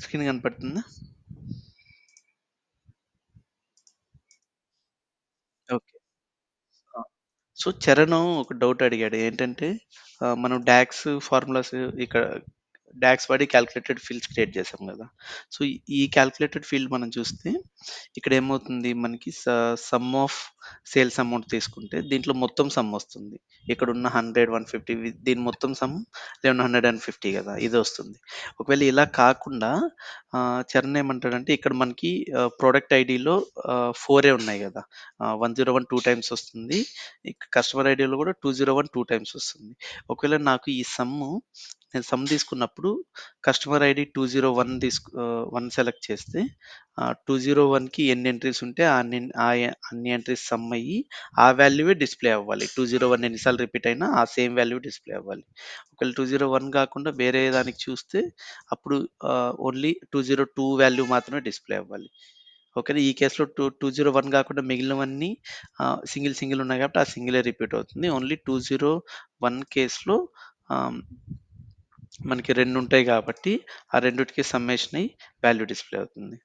Screen కనపడుతుందా? Okay. ఆ! So, Charan ఒక డౌట్ అడిగాడు. ఏంటంటే మనం డాక్స్ ఫార్ములాస్ ఇక్కడ డాక్స్ వాడి కాలిక్యులేటెడ్ ఫీల్డ్స్ క్రియేట్ చేసాం గదా! సో, ఈ కాలిక్యులేటెడ్ ఫీల్డ్ మనం చూస్తే ఇక్కడేమవుతుంది మనకి సమ్ ఆఫ్ సేల్స్ అమౌంట్ తీసుకుంటే దీంట్లో మొత్తం సమ్ వస్తుంది. ఇక్కడున్న 100, 150 దీని మొత్తం సమ్ 1150 గదా! ఇదొస్తుంది. ఒకవేళ ఇలా కాకుండా చరణ్ ఏమంటాడంటే ఇక్కడ మనకి ప్రొడక్ట్ ఐడీలో 4 ఉన్నాయి గదా! 101 2 టైమ్స్ వస్తుంది. కస్టమర్ ఐడీలో గూడా 201 2 టైమ్స్ వస్తుంది. ఒకవేళ నాకు ఈ నేను సమ్ తీసుకున్నప్పుడు కస్టమర్ ఐడీ 1 సెలెక్ట్ చేస్తే 201కి ఎన్ని ఎంట్రీస్ ఉంటే అన్ని ఎంట్రీస్ సమ్ అయ్యి ఆ వాల్యూవే డిస్‌ప్లే అవ్వాలి. 201 ఎన్ని సార్లు రిపీట్ అయినా ఆ సేమ్ వాల్యూ డిస్‌ప్లే అవ్వాలి. ఒకవేళ 201 కాకుండా వేరే దానికి చూస్తే అప్పుడు ఓన్లీ 202 వాల్యూ మాత్రమే డిస్‌ప్లే అవ్వాలి. ఓకేనా. ఈ కేస్‌లో 201 కాకుండా మిగిలినవన్నీ సింగిల్ ఉన్నాయి కాబట్టి ఆ సింగిలే రిపీట్ అవుతుంది. ఓన్లీ 201 కేస్‌లో ఆహ్, మనకి 2 ఉంటాయి కాబట్టి ఆ రెండిటికి సమ్మేషన్ అయ్యి వాల్యూ డిస్‌ప్లే అవుతుంది.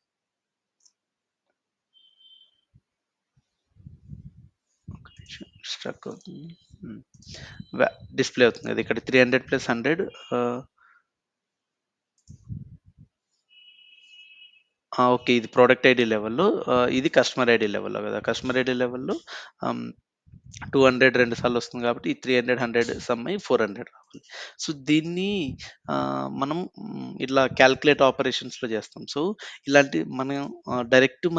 ఒక్క నిమిషం స్ట్రక్ అవుతుంది. హ్మ్. వ్య డిస్‌ప్లే అవుతుంది కదా! ఇక్కడ 300 + 100 ఆహ్, ఓకే. ఇది ప్రొడక్ట్ ఐడీ లెవెల్‌లో ఇది కస్టమర్ ఐడీ లెవెల్‌లో కదా! కస్టమర్ ఐడీ లెవెల్‌లో ఆహ్, 200 2 సార్లు వస్తుంది కాబట్టి ఈ 300, 100 సమ్ అయ్యి 400 రావాలి. సో, దీన్ని మనం ఇట్లా కాలిక్యులేట్ ఆపరేషన్స్‌లో చేస్తాం. సో,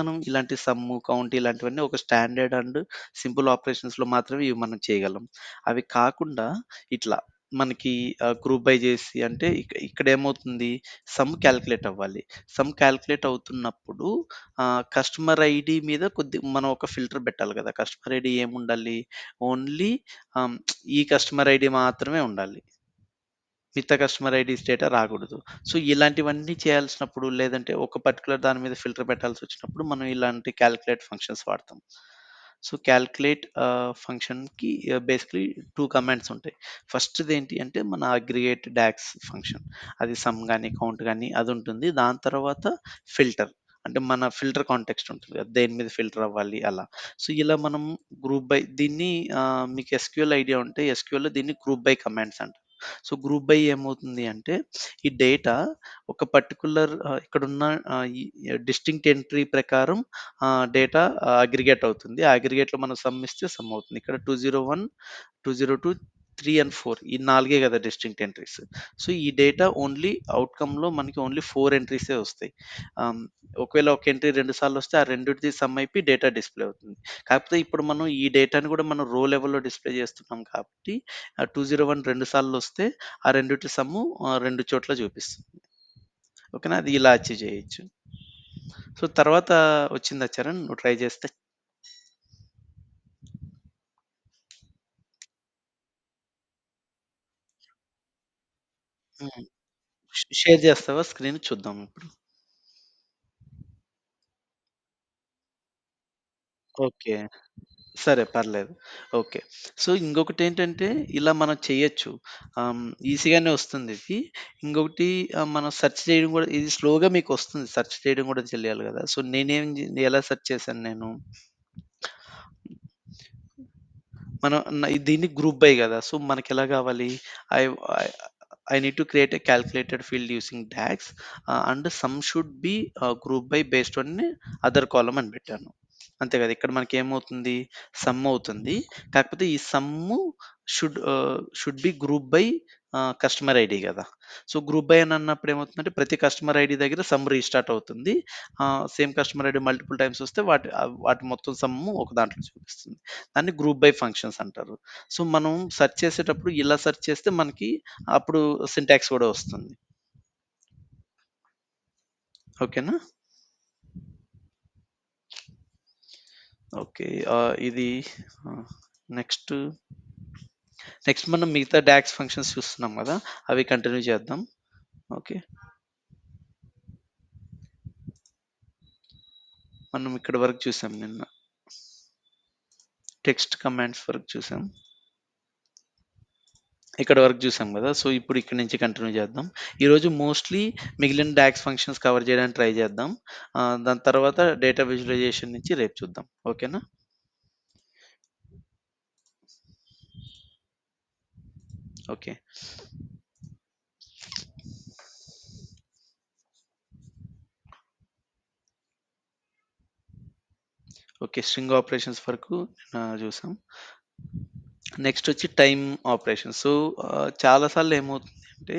మనం ఇలాంటి సమ్ము, కౌంట్ ఇలాంటివన్నీ ఒక స్టాండర్డ్ అండ్ సింపుల్ ఆపరేషన్స్‌లో మాత్రమే ఇవి మనం చేయగలం. అవి కాకుండా ఇట్లా మనకి గ్రూప్ బై చేసి అంటే ఇక్కడేమవుతుంది సమ్ కాలిక్యులేట్ అవ్వాలి. సమ్ కాలిక్యులేట్ అవుతున్నప్పుడు కస్టమర్ ఐడీ మీద మనం ఒక ఫిల్టర్ పెట్టాలి కదా! కస్టమర్ ఐడీ ఏముండాలి? ఓన్లీ ఆహ్, ఈ కస్టమర్ ఐడీ మాత్రమే ఉండాలి. మిగతా కస్టమర్ ఐడీస్ డేటా రాకూడదు. సో, ఇలాంటివన్నీ చేయాల్సినప్పుడు లేదంటే ఒక పర్టిక్యులర్ దాని మీద ఫిల్టర్ పెట్టాల్సొచ్చినప్పుడు మనం ఇలాంటి కాలిక్యులేట్ ఫంక్షన్స్ వాడతాం. సో, కాలిక్యులేట్ ఫంక్షన్‌కి బేసికల్లీ 2 కమాండ్స్ ఉంటాయి. ఫస్ట్‌దేంటి అంటే మన అగ్రిగేట్ డాక్స్ ఫంక్షన్. అది సమ్ గాని, కౌంట్ గాని అదుంటుంది. దాని తర్వాత ఫిల్టర్. అంటే మన ఫిల్టర్ కాంటెక్స్ట్ ఉంటుంది కదా! దేని మీద ఫిల్టర్ అవ్వాలి అలా. సో, ఇలా మనం గ్రూప్ బై దీన్ని మీకు ఎస్‌క్యూఎల్ ఐడియా ఉంటే ఎస్‌క్యూఎల్‌లో దీన్ని గ్రూప్ బై కమాండ్స్ అంటారు. సో, గ్రూప్ బై ఏమవుతుంది అంటే ఈ డేటా ఒక పర్టిక్యులర్ ఇక్కడున్న ఈ డిస్టింక్ట్ ఎంట్రీ ప్రకారం డేటా అగ్రిగేట్ అవుతుంది. ఆ అగ్రిగేట్‌లో మనం సమ్ ఇస్తే సమ్ అవుతుంది. ఇక్కడ 201, 202, 3 అండ్ 4 ఈ 4 కదా డిస్టింక్ట్ ఎంట్రీస్. సో, ఈ డేటా ఓన్లీ ఔట్‌కమ్‌లో మనకి ఓన్లీ 4 ఎంట్రీసే వస్తాయి. ఆహ్, ఒకవేళ ఒక ఎంట్రీ 2 సార్లొస్తే ఆ రెండిటిది సమ్ అయిపోయి డేటా డిస్‌ప్లే అవుతుంది. కాకపోతే ఇప్పుడు మనం ఈ డేటాని కూడా మనం రో లెవెల్‌లో డిస్‌ప్లే చేస్తున్నాం కాబట్టి 201 2 సార్లొస్తే ఆ రెండిటి సమ్ము 2 చోట్ల చూపిస్తుంది. ఓకేనా. అది ఇలా అచీవ్ చేయొచ్చు. సో, తర్వాత వచ్చిందా చరణ్? నువ్వు ట్రై చేస్తే? హ్మ్. షేర్ చేస్తావా స్క్రీన్ చూద్దాం ఇప్పుడు? ఓకే. సరే పర్లేదు. ఓకే. సో, ఇంకొకటేంటంటే ఇలా మనం చేయొచ్చు. ఈజీగానే వస్తుందిది. ఇంకొకటి మనం సెర్చ్ చేయడం గూడా ఇది స్లోగా మీకొస్తుంది. సెర్చ్ చేయడం గూడా తెలియాలి గదా! సో, ఎలా సెర్చ్ చేశాను నేను? మనం దీన్ని గ్రూప్ బై గదా! సో, మనకెలా గావాలి? I I I need to create a calculated field using dogs and some should be group by based on other column అని పెట్టాను. అంతే గదా! ఇక్కడ మనకేమవుతుంది? సమ్ అవుతుంది. కాకపోతే ఈ sum should be group by customer ID గదా! సో, గ్రూప్ బై అని అన్నప్పుడు ఏమవుతుందంటే ప్రతి కస్టమర్ ఐడీ దగ్గర సమ్ రీస్టార్ట్ అవుతుంది. Same customer ID multiple times వస్తే వాటి మొత్తం సమ్ము ఒక దాంట్లో చూపిస్తుంది. దాన్ని గ్రూప్ బై ఫంక్షన్స్ అంటారు. సో, మనం సెర్చ్ చేసేటప్పుడు ఇలా సెర్చ్ చేస్తే మనకి అప్పుడు సింటాక్స్ గూడా వస్తుంది. ఓకేనా? ఓకే. ఇది ఆహ్, నెక్స్ట్ నెక్స్ట్ మనం మిగతా డాక్స్ ఫంక్షన్స్ చూస్తున్నాం గదా! అవి కంటిన్యూ చేద్దాం. ఓకే. మనం ఇక్కడి వరకు చూసాం నిన్న. టెక్స్ట్ కమాండ్స్ వరకు చూసాం. ఇక్కడి వరకు చూసాం గదా! సో, ఇప్పుడు ఇక్కడి నుంచి కంటిన్యూ చేద్దాం. ఈరోజు మోస్ట్‌లీ మిగిలిన డాక్స్ ఫంక్షన్స్ కవర్ చేయడానికి ట్రై చేద్దాం. దాని తర్వాత డేటా విజువలైజేషన్ నుంచి రేపు చూద్దాం. ఓకేనా? ఓకే. ఓకే. స్ట్రింగ్ ఆపరేషన్స్ వరకు చూసాం. నెక్స్ట్ వచ్చి టైమ్ ఆపరేషన్. సో, చాలా సార్లు ఏమవుతుందంటే,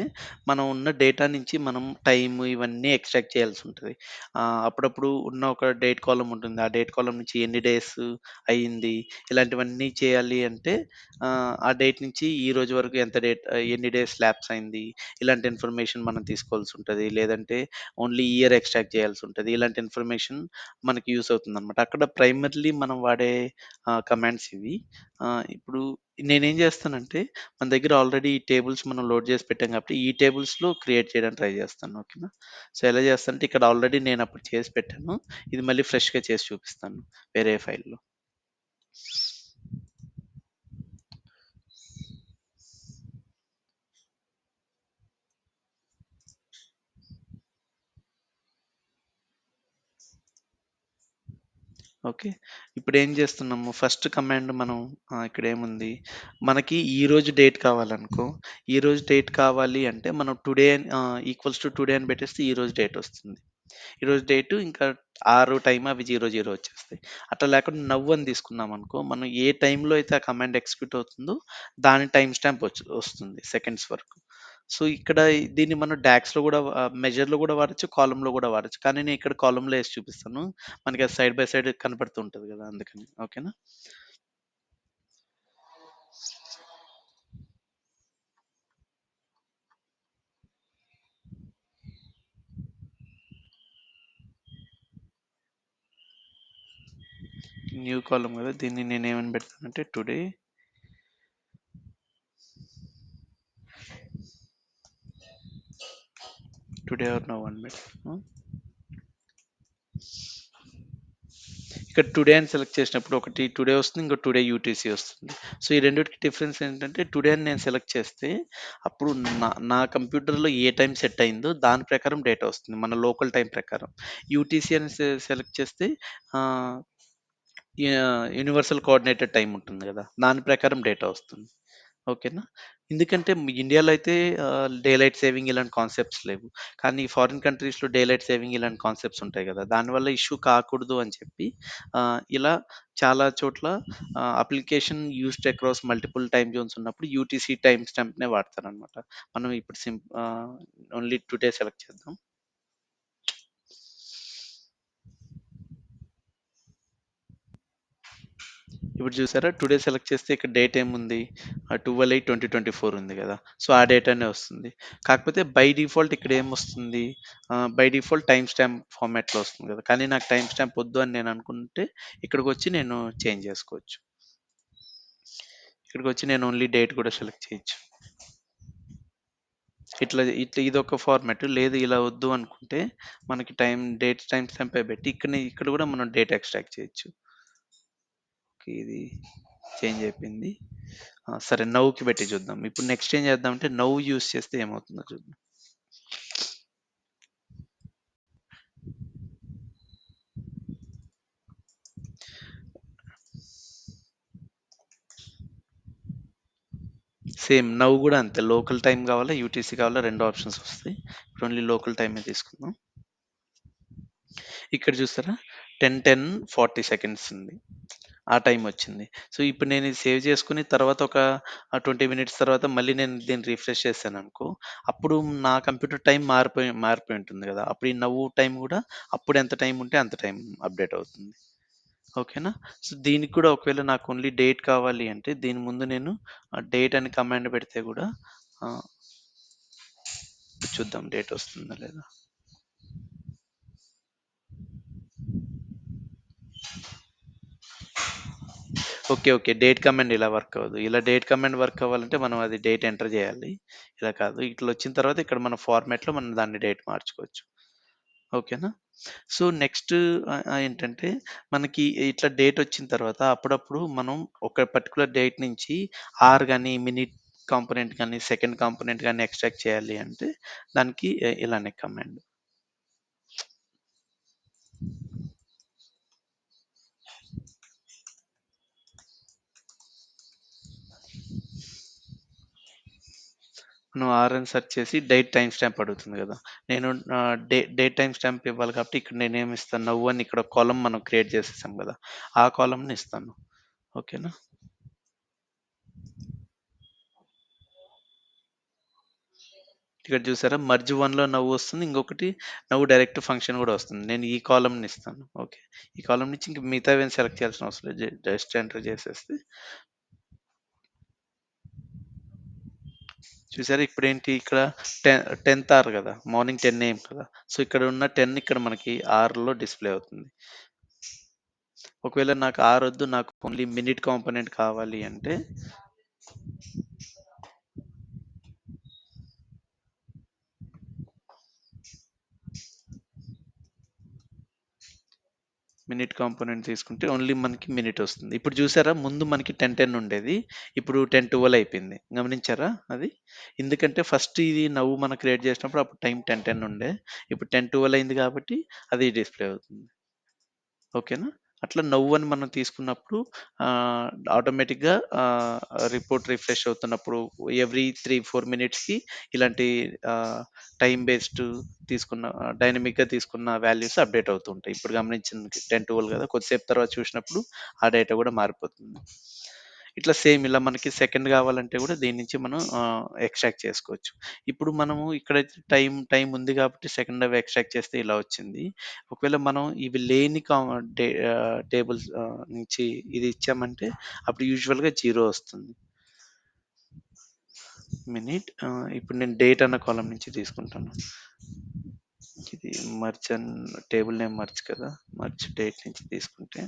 మనం ఉన్న డేటా నుంచి మనం టైమ్ ఇవన్నీ ఎక్స్ట్రాక్ట్ చేయాల్సుంటది. అప్పుడప్పుడు ఉన్న ఒక డేట్ కాలమ్ ఉంటుంది. ఆ డేట్ కాలమ్ నుంచి ఎన్ని డేస్ అయింది, ఇలాంటివన్నీ చేయాలి అంటే ఆ డేట్ నుంచి ఈ రోజు వరకు ఎంత ఎన్ని డేస్ ల్యాప్స్ అయింది, ఇలాంటి ఇన్ఫర్మేషన్ మనం తీసుకోవాల్సుంటది. లేదంటే ఓన్లీ ఇయర్ ఎక్స్ట్రాక్ట్ చేయాల్సుంటది. ఇలాంటి ఇన్ఫర్మేషన్ మనకి యూజ్ అవుతుందనమాట. అక్కడ ప్రైమర్లీ మనం వాడే కమాండ్స్ ఇవి. ఇప్పుడు నేనేం జేస్తానంటే, మన దగ్గర ఆల్రెడీ ఈ టేబుల్స్ మనం లోడ్ జేసి పెట్టాం కాబట్టి, ఈ టేబుల్స్‌లో క్రియేట్ చేయడానికి ట్రై జేస్తాను. ఓకేనా? సో, ఎలా జేస్తానంటే, ఇక్కడ ఆల్రెడీ నేనప్పుడు చేసి పెట్టాను. ఇది మళ్ళీ ఫ్రెష్‌గా చేసి చూపిస్తాను వేరే ఫైల్‌లో. ఓకే. ఇప్పుడేం జేస్తున్నాము, ఫస్ట్ కమాండ్ మనం ఇక్కడేముంది, మనకి ఈరోజు డేట్ కావాలనుకో, ఈరోజు డేట్ కావాలి అంటే, మనం టుడే ఈక్వల్స్ టు టుడే అని పెట్టేస్తే ఈరోజు డేట్ ఒస్తుంది. ఈరోజు డేటు ఇంకా ఆరు టైమ్ అవి 00 వచ్చేస్తాయి. అట్లా లేకుండా నౌ అని తీసుకున్నామనుకో, మనం ఏ టైంలో అయితే ఆ కమాండ్ ఎగ్జిక్యూట్ అవుతుందో దాని టైమ్ స్టాంప్ వస్తుంది సెకండ్స్ వరకు. సో, ఇక్కడ దీన్ని మనం డాక్స్‌లో గూడా మెజర్‌లో గూడా వాడొచ్చు, కాలమ్‌లో గూడా వాడొచ్చు. కానీ నేను ఇక్కడ కాలమ్‌లో ఏసి చూపిస్తాను. మనకి అది సైడ్ బై సైడ్ కనపడుతూ ఉంటది గదా! అందుకని. ఓకేనా? న్యూ కాలమ్ గదా! దీన్ని నేనేమని పెడతానంటే టుడే ఆర్ నౌ అని పెడతాను. ఇక్కడ టుడే అని సెలెక్ట్ చేసినప్పుడు ఒకటి టుడే వస్తుంది. ఇంకో టుడే యూటీసీ వస్తుంది. సో, ఈ రెండిటికి డిఫరెన్స్ ఏంటంటే టుడే అని నేను సెలెక్ట్ చేస్తే అప్పుడు నా కంప్యూటర్‌లో ఏ టైం సెట్ అయిందో దాని ప్రకారం డేటా వస్తుంది. మన లోకల్ టైం ప్రకారం. యూటీసీ అని సెలెక్ట్ చేస్తే ఆహ్, యూనివర్సల్ కోఆర్డినేటెడ్ టైమ్ ఉంటుంది గదా! దాని ప్రకారం డేటా వస్తుంది. ఓకేనా? ఎందుకంటే ఇండియాలో అయితే డే లైట్ సేవింగ్ ఇలాంటి కాన్సెప్ట్స్ లేవు. కానీ ఫారిన్ కంట్రీస్‌లో డే లైట్ సేవింగ్ ఇలాంటి కాన్సెప్ట్స్ ఉంటాయి గదా! దానివల్ల ఇష్యూ కాకూడదు అని చెప్పి ఇలా చాలా చోట్ల application used across multiple time Jones ఉన్నప్పుడు యూటీసీ టైమ్ స్టాంప్‌నే వాడతారనమాట. మనం ఇప్పుడు ఓన్లీ టుడే సెలెక్ట్ చేద్దాం. ఇప్పుడు చూసారా టుడే సెలెక్ట్ చేస్తే ఇక్కడ డేట్ ఏముంది? 12/8/2024 ఉంది గదా! సో, ఆ డేటానే వస్తుంది. కాకపోతే బై డిఫాల్ట్ ఇక్కడ ఏమొస్తుంది? బై డిఫాల్ట్ టైమ్ స్టాంప్ ఫార్మాట్‌లో వస్తుంది గదా! కానీ నాకు టైమ్ స్టాంప్ వద్దు అని నేను అనుకుంటే ఇక్కడికొచ్చి నేను చేంజ్ జేసుకోవచ్చు. ఇక్కడికొచ్చి నేను ఓన్లీ డేట్ కూడా సెలెక్ట్ చేయొచ్చు. ఇట్లా ఇట్లా ఇదొక ఫార్మాట్. లేదు ఇలా వద్దు అనుకుంటే మనకి టైమ్ స్టాంపే పెట్టి ఇక్కడ కూడా మనం డేట్ ఎక్స్ట్రాక్ట్ చేయొచ్చు. ఓకే. ఇది చేంజ్ అయిపోయింది. సరే నౌకి పెట్టి చూద్దాం. ఇప్పుడు నెక్స్ట్ ఏం చేద్దామంటే నౌ యూజ్ చేస్తే ఏమవుతుందో చూద్దాం. సేమ్ నౌ గూడా అంతే. లోకల్ టైమ్ కావాలా, యూటీసీ కావాలా 2 ఆప్షన్స్ వస్తాయి. ఇప్పుడు ఓన్లీ లోకల్ టైమే తీసుకుందాం. ఇక్కడ చూసారా 10:10:40 సెకండ్స్ ఉంది. ఆ టైం వచ్చింది. సో, ఇప్పుడు నేను ఇది సేవ్ చేసుకొని తర్వాత ఒక 20 మినిట్స్ తర్వాత మళ్ళీ నేను దీన్ని రిఫ్రెష్ చేశాననుకో, అప్పుడు నా కంప్యూటర్ టైం మారిపోయి ఉంటుంది గదా! అప్పుడు ఈ నవ్వు టైం గూడా అప్పుడు ఎంత టైం ఉంటే అంత టైం అప్‌డేట్ అవుతుంది. ఓకేనా? సో, దీనికి కూడా ఒకవేళ నాకు ఓన్లీ డేట్ కావాలి అంటే దీని ముందు నేను డేట్ అని కమాండ్ పెడితే గూడా ఆహ్, చూద్దాం డేట్ వస్తుందా లేదా? ఓకే. ఓకే. డేట్ కమాండ్ ఇలా వర్క్ అవ్వదు. ఇలా డేట్ కమాండ్ వర్క్ అవ్వాలంటే మనం అది డేట్ ఎంటర్ జేయాలి. ఇలా కాదు. ఇట్లొచ్చిన తర్వాత ఇక్కడ మన ఫార్మాట్‌లో మనం దాన్ని డేట్ మార్చుకోవచ్చు. ఓకేనా? సో, నెక్స్ట్ ఏంటంటే మనకి ఇట్లా డేట్ వచ్చిన తర్వాత అప్పుడప్పుడు మనం ఒక పర్టిక్యులర్ డేట్ నుంచి అవర్ గాని, మినిట్ కాంపోనెంట్ గాని, సెకండ్ కాంపోనెంట్ గాని ఎక్స్ట్రాక్ట్ చేయాలి అంటే దానికి ఇలానే కమాండ్. మనం ఆర్ఎన్ సెర్చ్ చేసి డేట్ టైమ్ స్టాంప్ అడుగుతుంది కదా! నేను డేట్ టైమ్ స్టాంప్ ఇవ్వాలి కాబట్టి ఇక్కడ నేనేమి ఇస్తాను, నవ్వు అని ఇక్కడ కాలమ్ మనం క్రియేట్ చేసేసాం కదా! ఆ కాలమ్‌ని ఇస్తాను. ఓకేనా? ఇక్కడ చూసారా మర్జ్ 1లో నవ్వు వస్తుంది. ఇంకొకటి నవ్వు డైరెక్ట్ ఫంక్షన్ కూడా వస్తుంది. నేను ఈ కాలమ్‌ని ఇస్తాను. ఓకే. ఈ కాలమ్ నుంచి ఇంక మిగతావేం సెలెక్ట్ చేయాల్సిన అవసరం లేదు. జస్ట్ ఎంటర్ చేసేస్తే చూసారా ఇప్పుడేంటి ఇక్కడ 10థ్ అవర్ కదా! మార్నింగ్ 10 AM కదా! సో ఇక్కడ ఉన్న 10 ఇక్కడ మనకి అవర్‌లో డిస్‌ప్లే అవుతుంది. ఒకవేళ నాకు అవర్ వద్దు, నాకు ఓన్లీ మినిట్ కాంపోనెంట్ కావాలి అంటే మినిట్ కాంపోనెంట్ తీసుకుంటే ఓన్లీ మనకి మినిట్ వస్తుంది. ఇప్పుడు చూసారా ముందు మనకి 10:10 ఉండేది. ఇప్పుడు 10:12 అయిపోయింది. గమనించారా అది? ఎందుకంటే ఫస్ట్ ఇది నవ్వు మనం క్రియేట్ చేసినప్పుడు అప్పుడు టైం 10:10 ఉండే. ఇప్పుడు 10:12 అయింది కాబట్టి అది డిస్‌ప్లే అవుతుంది. ఓకేనా? అట్లా నవ్వని మనం తీసుకున్నప్పుడు ఆటోమేటిక్‌గా రిపోర్ట్ రిఫ్రెష్ అవుతున్నప్పుడు ఎవ్రీ 3, 4 మినిట్స్‌కి ఇలాంటి ఆహ్, టైమ్ బేస్డ్ తీసుకున్న డైనమిక్‌గా తీసుకున్న వాల్యూస్ అప్‌డేట్ అవుతూ ఉంటాయి. ఇప్పుడు గమనించింది 10, 12 కదా! కొద్దిసేపు తర్వాత చూసినప్పుడు ఆ డేటా కూడా మారిపోతుంది. ఇట్లా సేమ్ ఇలా మనకి సెకండ్ కావాలంటే కూడా దీని నుంచి మనం ఎక్స్ట్రాక్ట్ చేసుకోవచ్చు. ఇప్పుడు మనము ఇక్కడైతే టైం ఉంది కాబట్టి సెకండ్ అవి ఎక్స్ట్రాక్ట్ చేస్తే ఇలా వచ్చింది. ఒకవేళ మనం ఇవి లేని టేబుల్స్ నుంచి ఇది ఇచ్చామంటే అప్పుడు యూజువల్‌గా 0 వస్తుంది. ఇప్పుడు నేను డేట్ అన్న కాలమ్ నుంచి తీసుకుంటాను. ఇది మర్జ్ టేబుల్ నేమ్ మర్జ్ కదా! మర్జ్ డేట్ నుంచి తీసుకుంటే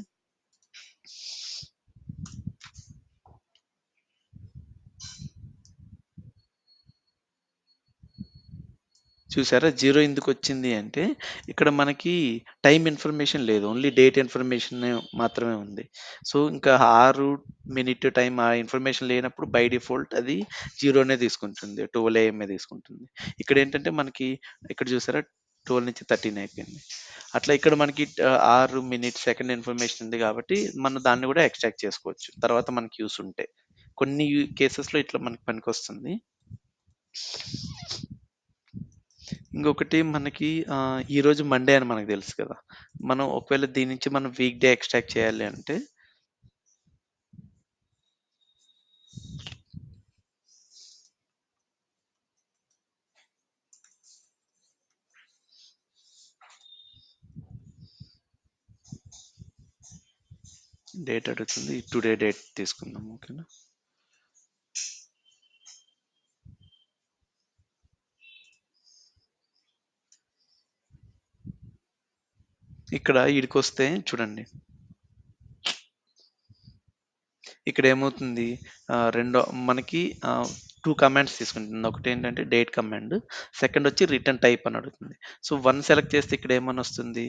చూసారా 0 ఎందుకొచ్చింది అంటే, ఇక్కడ మనకి టైమ్ ఇన్ఫర్మేషన్ లేదు. ఓన్లీ డేట్ ఇన్ఫర్మేషన్ మాత్రమే ఉంది. సో, ఇంకా హారు, మినిట్, టైమ్ ఆ ఇన్ఫర్మేషన్ లేనప్పుడు బై డిఫాల్ట్ అది 0నే తీసుకుంటుంది. 12 ఏఎంఏ తీసుకుంటుంది. ఇక్కడేంటంటే మనకి ఇక్కడ చూసారా 12 నుంచి 13 అయిపోయింది. అట్లా ఇక్కడ మనకి హార్, మినిట్, సెకండ్ ఇన్ఫర్మేషన్ ఉంది కాబట్టి మనం దాన్ని కూడా ఎక్స్ట్రాక్ట్ చేసుకోవచ్చు. తర్వాత మనకి యూజ్ ఉంటే. కొన్ని కేసెస్‌లో ఇట్లా మనకి పనికొస్తుంది. ఇంకొకటి మనకి ఈరోజు మండే అని మనకు తెలుసు కదా! మనం ఒకవేళ దీని నుంచి మనం వీక్ డే ఎక్స్ట్రాక్ట్ చేయాలి అంటే డేట్ అడుగుతుంది. టుడే డేట్ తీసుకుందాం. ఓకేనా? ఇక్కడ ఈడికొస్తే చూడండి. ఇక్కడ ఏమవుతుంది రెండో మనకి 2 కమాండ్స్ తీసుకుంటుంది. ఒకటేంటంటే డేట్ కమాండ్. సెకండ్ వచ్చి రిటర్న్ టైప్ అని అడుగుతుంది. సో, 1 సెలెక్ట్ చేస్తే ఇక్కడ ఏమనొస్తుంది?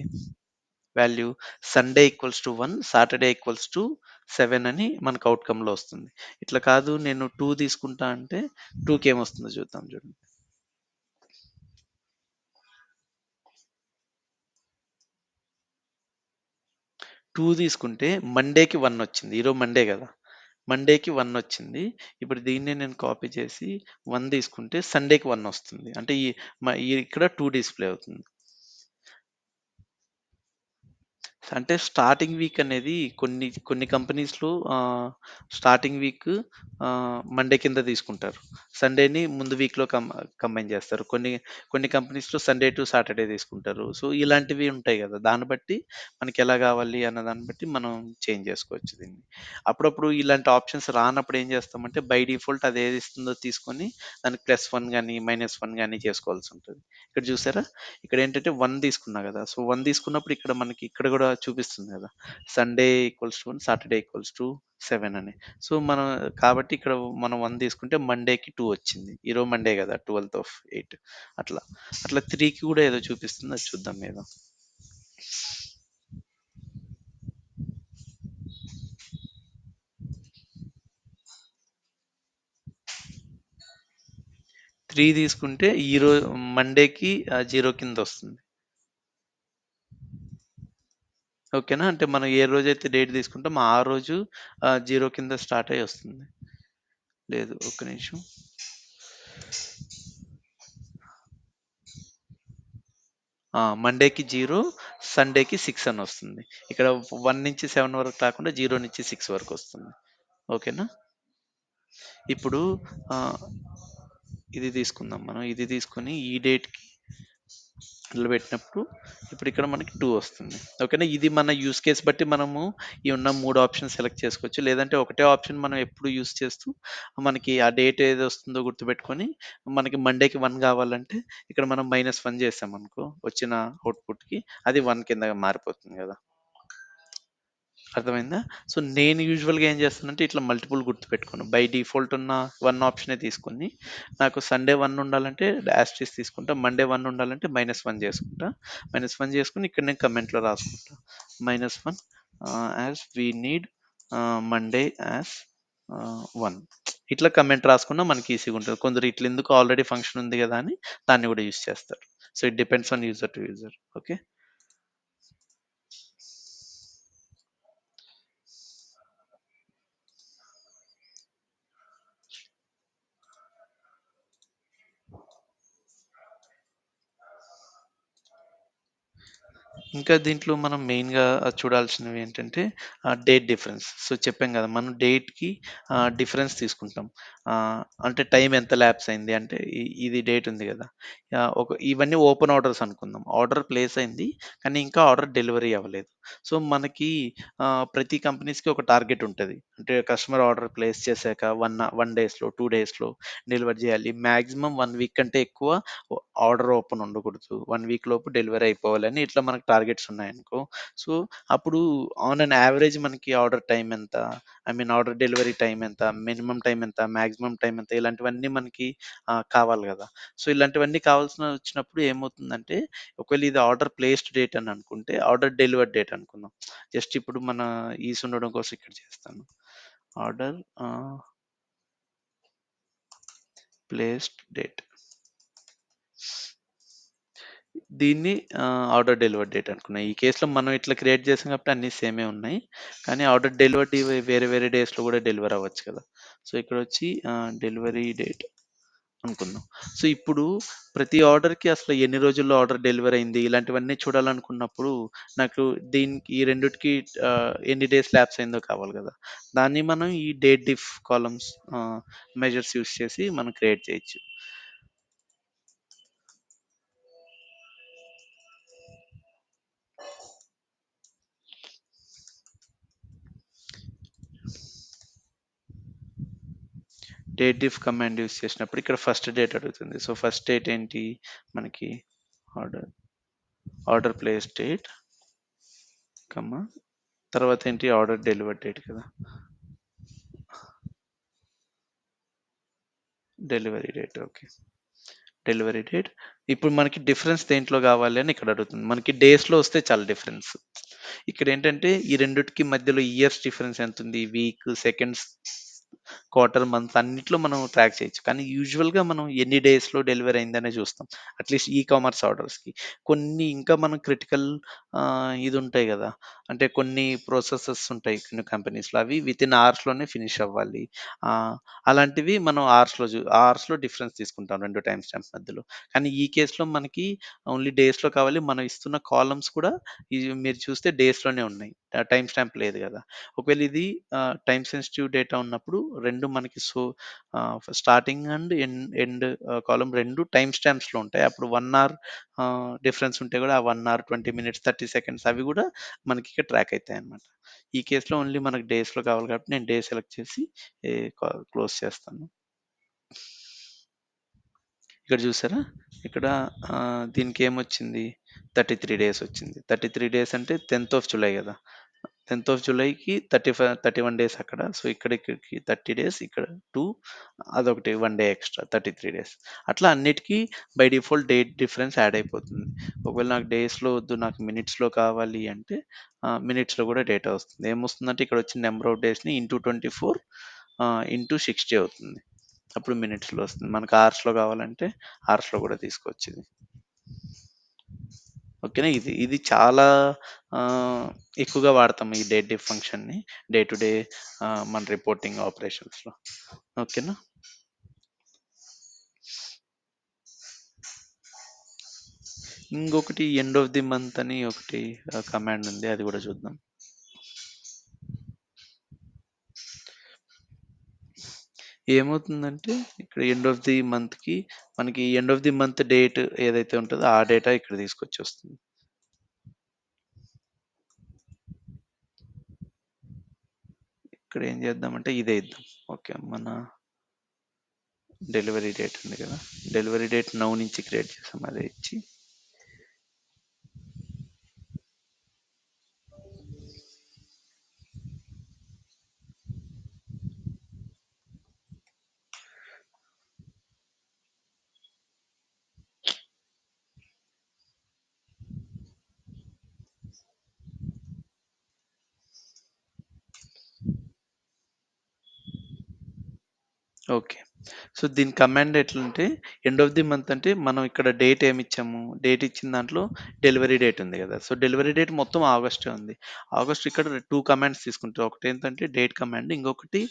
Value Sunday equals to 1, Saturday equals to 7 అని మనకు ఔట్‌కమ్‌లో వస్తుంది. ఇట్లా కాదు నేను 2 తీసుకుంటా అంటే 2కి ఏమొస్తుందో చూద్దాం చూడండి. 2 తీసుకుంటే మండేకి 1 వచ్చింది. ఈరోజు మండే గదా! మండేకి 1 వచ్చింది. ఇప్పుడు దీన్నే నేను కాపీ చేసి 1 తీసుకుంటే సండేకి 1 వస్తుంది. అంటే ఇక్కడ 2 డిస్‌ప్లే అవుతుంది. అంటే స్టార్టింగ్ వీక్ అనేది కొన్ని కొన్ని కంపెనీస్‌లో స్టార్టింగ్ వీక్ మండే కింద తీసుకుంటారు. సండేని ముందు వీక్‌లో కంబైన్ చేస్తారు. కొన్ని కొన్ని కంపెనీస్‌లో సండే టు సాటర్డే తీసుకుంటారు. సో, ఇలాంటివి ఉంటాయి గదా! దాన్ని బట్టి మనకెలా గావాలి అన్న దాన్ని బట్టి మనం చేంజ్ చేసుకోవచ్చు దీన్ని. అప్పుడప్పుడు ఇలాంటి ఆప్షన్స్ రానప్పుడు ఏం చేస్తామంటే బై డిఫాల్ట్ అది ఏది ఇస్తుందో తీసుకొని దానికి +1 గాని, -1 గాని చేసుకోవాల్సుంటది. ఇక్కడ చూసారా? ఇక్కడేంటంటే 1 తీసుకున్నా గదా! సో, 1 తీసుకున్నప్పుడు ఇక్కడ మనకి ఇక్కడ గూడా చూపిస్తుంది గదా! Sunday equals to 1, Saturday equals to 7 అని. సో, మనం కాబట్టి ఇక్కడ మనం 1 తీసుకుంటే మండేకి 2 వచ్చింది. ఈరోజు మండే గదా! 12థ్ ఆఫ్ 8 అట్లా. అట్లా 3కి గూడా ఏదో చూపిస్తుంది. అది చూద్దాం ఏదో. 3 తీసుకుంటే మండేకి 0 కిందొస్తుంది. ఓకేనా? అంటే మనం ఏ రోజైతే డేట్ తీసుకుంటామో ఆ రోజు 0 కింద స్టార్ట్ అయ్యి వస్తుంది. లేదు, ఒక్క నిమిషం. మండేకి 0, సండేకి 6 అని వస్తుంది. ఇక్కడ 1-7 వరకు కాకుండా 0-6 వరకు వస్తుంది. ఓకేనా? ఇప్పుడు ఆహ్, ఇది తీసుకుందాం మనం. ఇది తీసుకొని ఈ డేట్‌కి నిలబెట్టినప్పుడు ఇప్పుడు ఇక్కడ మనకి 2 వస్తుంది. ఓకేనా? ఇది మన యూజ్ కేస్ బట్టి మనము ఈ ఉన్న 3 ఆప్షన్స్ సెలెక్ట్ చేసుకోవచ్చు. లేదంటే ఒకటే ఆప్షన్ మనం ఎప్పుడు యూజ్ చేస్తూ మనకి ఆ డేట్ ఏది వస్తుందో గుర్తుపెట్టుకొని మనకి మండేకి 1 కావాలంటే ఇక్కడ మనం -1 చేసామనుకో వచ్చిన అవుట్‌పుట్‌కి అది 1 కింద మారిపోతుంది గదా! అర్థమైందా? సో, నేను యూజువల్‌గా ఏం చేస్తానంటే ఇట్లా మల్టిపుల్ గుర్తుపెట్టుకోను. బై డిఫాల్ట్ ఉన్న 1 ఆప్షనే తీసుకొని, నాకు సండే 1 ఉండాలంటే యాస్టరిస్క్ తీసుకుంటా. మండే 1 ఉండాలంటే -1 చేసుకుంటా. -1 చేసుకొని ఇక్కడ నేను కామెంట్‌లో రాసుకుంటా. -1 as we need Monday as 1 ఇట్లా కామెంట్ రాసుకున్నా మనకి ఈజీగా ఉంటది. కొందరు ఇట్లా ఎందుకు ఆల్రెడీ ఫంక్షన్ ఉంది గదా! అని దాన్ని గూడా యూజ్ చేస్తారు. So, it depends on user to user. Okay. ఇంకా దీంట్లో మనం మెయిన్‌గా చూడాల్సినవి ఏంటంటే డేట్ డిఫరెన్స్. సో, చెప్పాం గదా! మనం డేట్‌కి డిఫరెన్స్ తీసుకుంటాం. అంటే టైం ఎంత ల్యాప్స్ అయింది అంటే ఇది డేట్ ఉంది గదా! ఇవన్నీ ఓపెన్ ఆర్డర్స్ అనుకుందాం. ఆర్డర్ ప్లేస్ అయింది. కానీ ఇంకా ఆర్డర్ డెలివరీ అవ్వలేదు. సో, మనకి ప్రతి కంపెనీస్‌కి ఒక టార్గెట్ ఉంటది. అంటే కస్టమర్ ఆర్డర్ ప్లేస్ చేశాక 1 డేస్‌లో, 2 డేస్‌లో డెలివర్ జేయాలి. మాక్సిమం 1 వీక్ కంటే ఎక్కువ ఆర్డర్ ఓపెన్ ఉండకూడదు. 1 వీక్ లోపు డెలివరీ అయిపోవాలని ఇట్లా మనకు టార్గెట్స్ ఉన్నాయనుకో. సో, అప్పుడు ఆన్ అన్ యావరేజ్ మనకి ఆర్డర్ టైమ్ ఎంత? I mean order delivery time ఎంత? మినిమమ్ టైమ్ ఎంత? మాక్సిమమ్ టైమ్ ఎంత? ఇలాంటివన్నీ మనకి కావాలి గదా! సో, ఇలాంటివన్నీ వచ్చినప్పుడు ఏమవుతుందంటే, ఒకవేళ ఇది ఆర్డర్ ప్లేస్డ్ డేట్ అని అనుకుంటే, ఆర్డర్ డెలివర్డ్ డేట్ అనుకుందాం. జస్ట్ ఇప్పుడు మన ఈస్ ఉండడం కోసం ఇక్కడ చేస్తాను. Order placed date. దీన్ని ఆర్డర్ డెలివరీ డేట్ అనుకున్నా. ఈ కేస్‌లో మనం ఇట్లా క్రియేట్ చేసాం కాబట్టి అన్నీ సేమే ఉన్నాయి. కానీ ఆర్డర్ డెలివర్డ్ వేరే వేరే డేస్‌లో కూడా డెలివర్ అవ్వచ్చు కదా! సో, ఇక్కడొచ్చి డెలివరీ డేట్ అనుకుందాం. సో, ఇప్పుడు ప్రతి ఆర్డర్‌కి అసలు ఎన్ని రోజుల్లో ఆర్డర్ డెలివరీ అయింది, ఇలాంటివన్నీ చూడాలనుకున్నప్పుడు నాకు ఈ రెండిటికి ఎన్ని డేస్ ల్యాప్స్ అయిందో కావాలి కదా! దాన్ని మనం ఈ date diff columns measures use చేసి మనం క్రియేట్ చేయొచ్చు. డేట్ డిఫ్ కమాండ్ యూజ్ చేసినప్పుడు ఇక్కడ ఫస్ట్ డేట్ అడుగుతుంది. సో, ఫస్ట్ డేట్ ఏంటి మనకి ఆర్డర్ ఆర్డర్ ప్లేస్ డేట్, కమా తర్వాత ఏంటి ఆర్డర్ డెలివర్ డేట్ కదా! Delivery date okay. Delivery date. ఇప్పుడు మనకి డిఫరెన్స్ దేంట్లో గావాలి అని ఇక్కడ అడుగుతుంది. మనకి డేస్‌లో వస్తే చాలు డిఫరెన్స్. ఇక్కడేంటంటే ఈ రెండిటికి మధ్యలో ఇయర్స్ డిఫరెన్స్ ఎంతుంది? వీక్, సెకండ్స్, క్వార్టర్, మంత్ అన్నిట్లో మనం ట్రాక్ చేయొచ్చు. కానీ యూజువల్‌గా మనం ఎన్ని డేస్‌లో డెలివరీ అయిందనే చూస్తాం. At least e commerce ఆర్డర్స్‌కి. కొన్ని ఇంకా మనం క్రిటికల్ ఇదుంటాయి గదా! అంటే కొన్ని ప్రాసెసెస్ ఉంటాయి కొన్ని కంపెనీస్‌లో. అవి వితిన్ అవర్స్‌లోనే ఫినిష్ అవ్వాలి. అలాంటివి మనం అవర్స్‌లో డిఫరెన్స్ తీసుకుంటాం 2 టైమ్ స్టాంప్స్ మధ్యలో. కానీ ఈ కేస్‌లో మనకి ఓన్లీ డేస్‌లో కావాలి. మనం ఇస్తున్న కాలమ్స్ కూడా మీరు చూస్తే డేస్‌లోనే ఉన్నాయి. టైమ్ స్టాంప్ లేదు గదా! ఒకవేళ ఇది టైమ్ సెన్సిటివ్ డేటా ఉన్నప్పుడు 2 మనకి starting and end column 2 time స్టాంప్స్‌లో ఉంటాయి. అప్పుడు 1 అవర్ డిఫరెన్స్ ఉంటే గూడా ఆ 1 అవర్, 20 మినిట్స్, 30 సెకండ్స్ అవి గూడా మనకి ఇక్కడ ట్రాక్ అయితాయన్నమాట. ఈ కేస్‌లో ఓన్లీ మనకు డేస్‌లో కావాలి కాబట్టి నేను డే సెలెక్ట్ చేసి ఏ క్లోజ్ చేస్తాను. ఇక్కడ చూసారా? ఇక్కడ దీనికేమొచ్చింది? 33 డేస్ వచ్చింది. 33 డేస్ అంటే 10థ్ ఆఫ్ జులై గదా! 10థ్ ఆఫ్ జులైకి 31 డేస్ అక్కడ. సో, ఇక్కడికి 30 డేస్, ఇక్కడ 2 అదొకటి 1 డే ఎక్స్‌ట్రా 33 డేస్. అట్లా అన్నిటికి by default date difference add అయిపోతుంది. ఒకవేళ నాకు డేస్‌లో వద్దు, నాకు మినిట్స్‌లో కావాలి అంటే మినిట్స్‌లో కూడా డేటా వస్తుంది. ఏమొస్తుందంటే ఇక్కడ వచ్చిన నంబర్ ఆఫ్ డేస్‌ని ఇంటూ 24 ఇంటూ 60 అవుతుంది. అప్పుడు మినిట్స్‌లో వస్తుంది. మనకు అవర్స్‌లో కావాలంటే అవర్స్‌లో కూడా తీసుకోవచ్చు ఇది. ఓకేనా. ఇది చాలా ఎక్కువగా వాడతాం ఈ డేట్ డిఫ్ ఫంక్షన్‌ని డే టు డే మన రిపోర్టింగ్ ఆపరేషన్స్‌లో. ఓకేనా. ఇంకొకటి ఎండ్ ఆఫ్ ది మంత్ అని ఒకటి కమాండ్ ఉంది. అది కూడా చూద్దాం. ఏమవుతుందంటే ఇక్కడ ఎండ్ ఆఫ్ ది మంత్‌కి మనకి end of the month date ఏదైతే ఉంటదో ఆ డేటా ఇక్కడ తీసుకొచ్చొస్తుంది. ఇక్కడ ఏం చేద్దామంటే ఇదే ఇద్దాం. ఓకే. మన డెలివరీ డేట్ ఉంది కదా! డెలివరీ డేట్ నౌ నుంచి క్రియేట్ చేసాం. అదే ఇచ్చి ఓకే. సో, దీని కమాండ్ ఎట్లంటే ఎండ్ ఆఫ్ ది మంత్ అంటే మనం ఇక్కడ డేట్ ఏమిచ్చాము? డేట్ ఇచ్చిన దాంట్లో డెలివరీ డేట్ ఉంది గదా! సో, డెలివరీ డేట్ మొత్తం ఆగస్టే ఉంది. ఆగస్ట్ ఇక్కడ 2 కమాండ్స్ తీసుకుంటాం. ఒకటేంటంటే డేట్ కమాండ్. ఇంకొకటి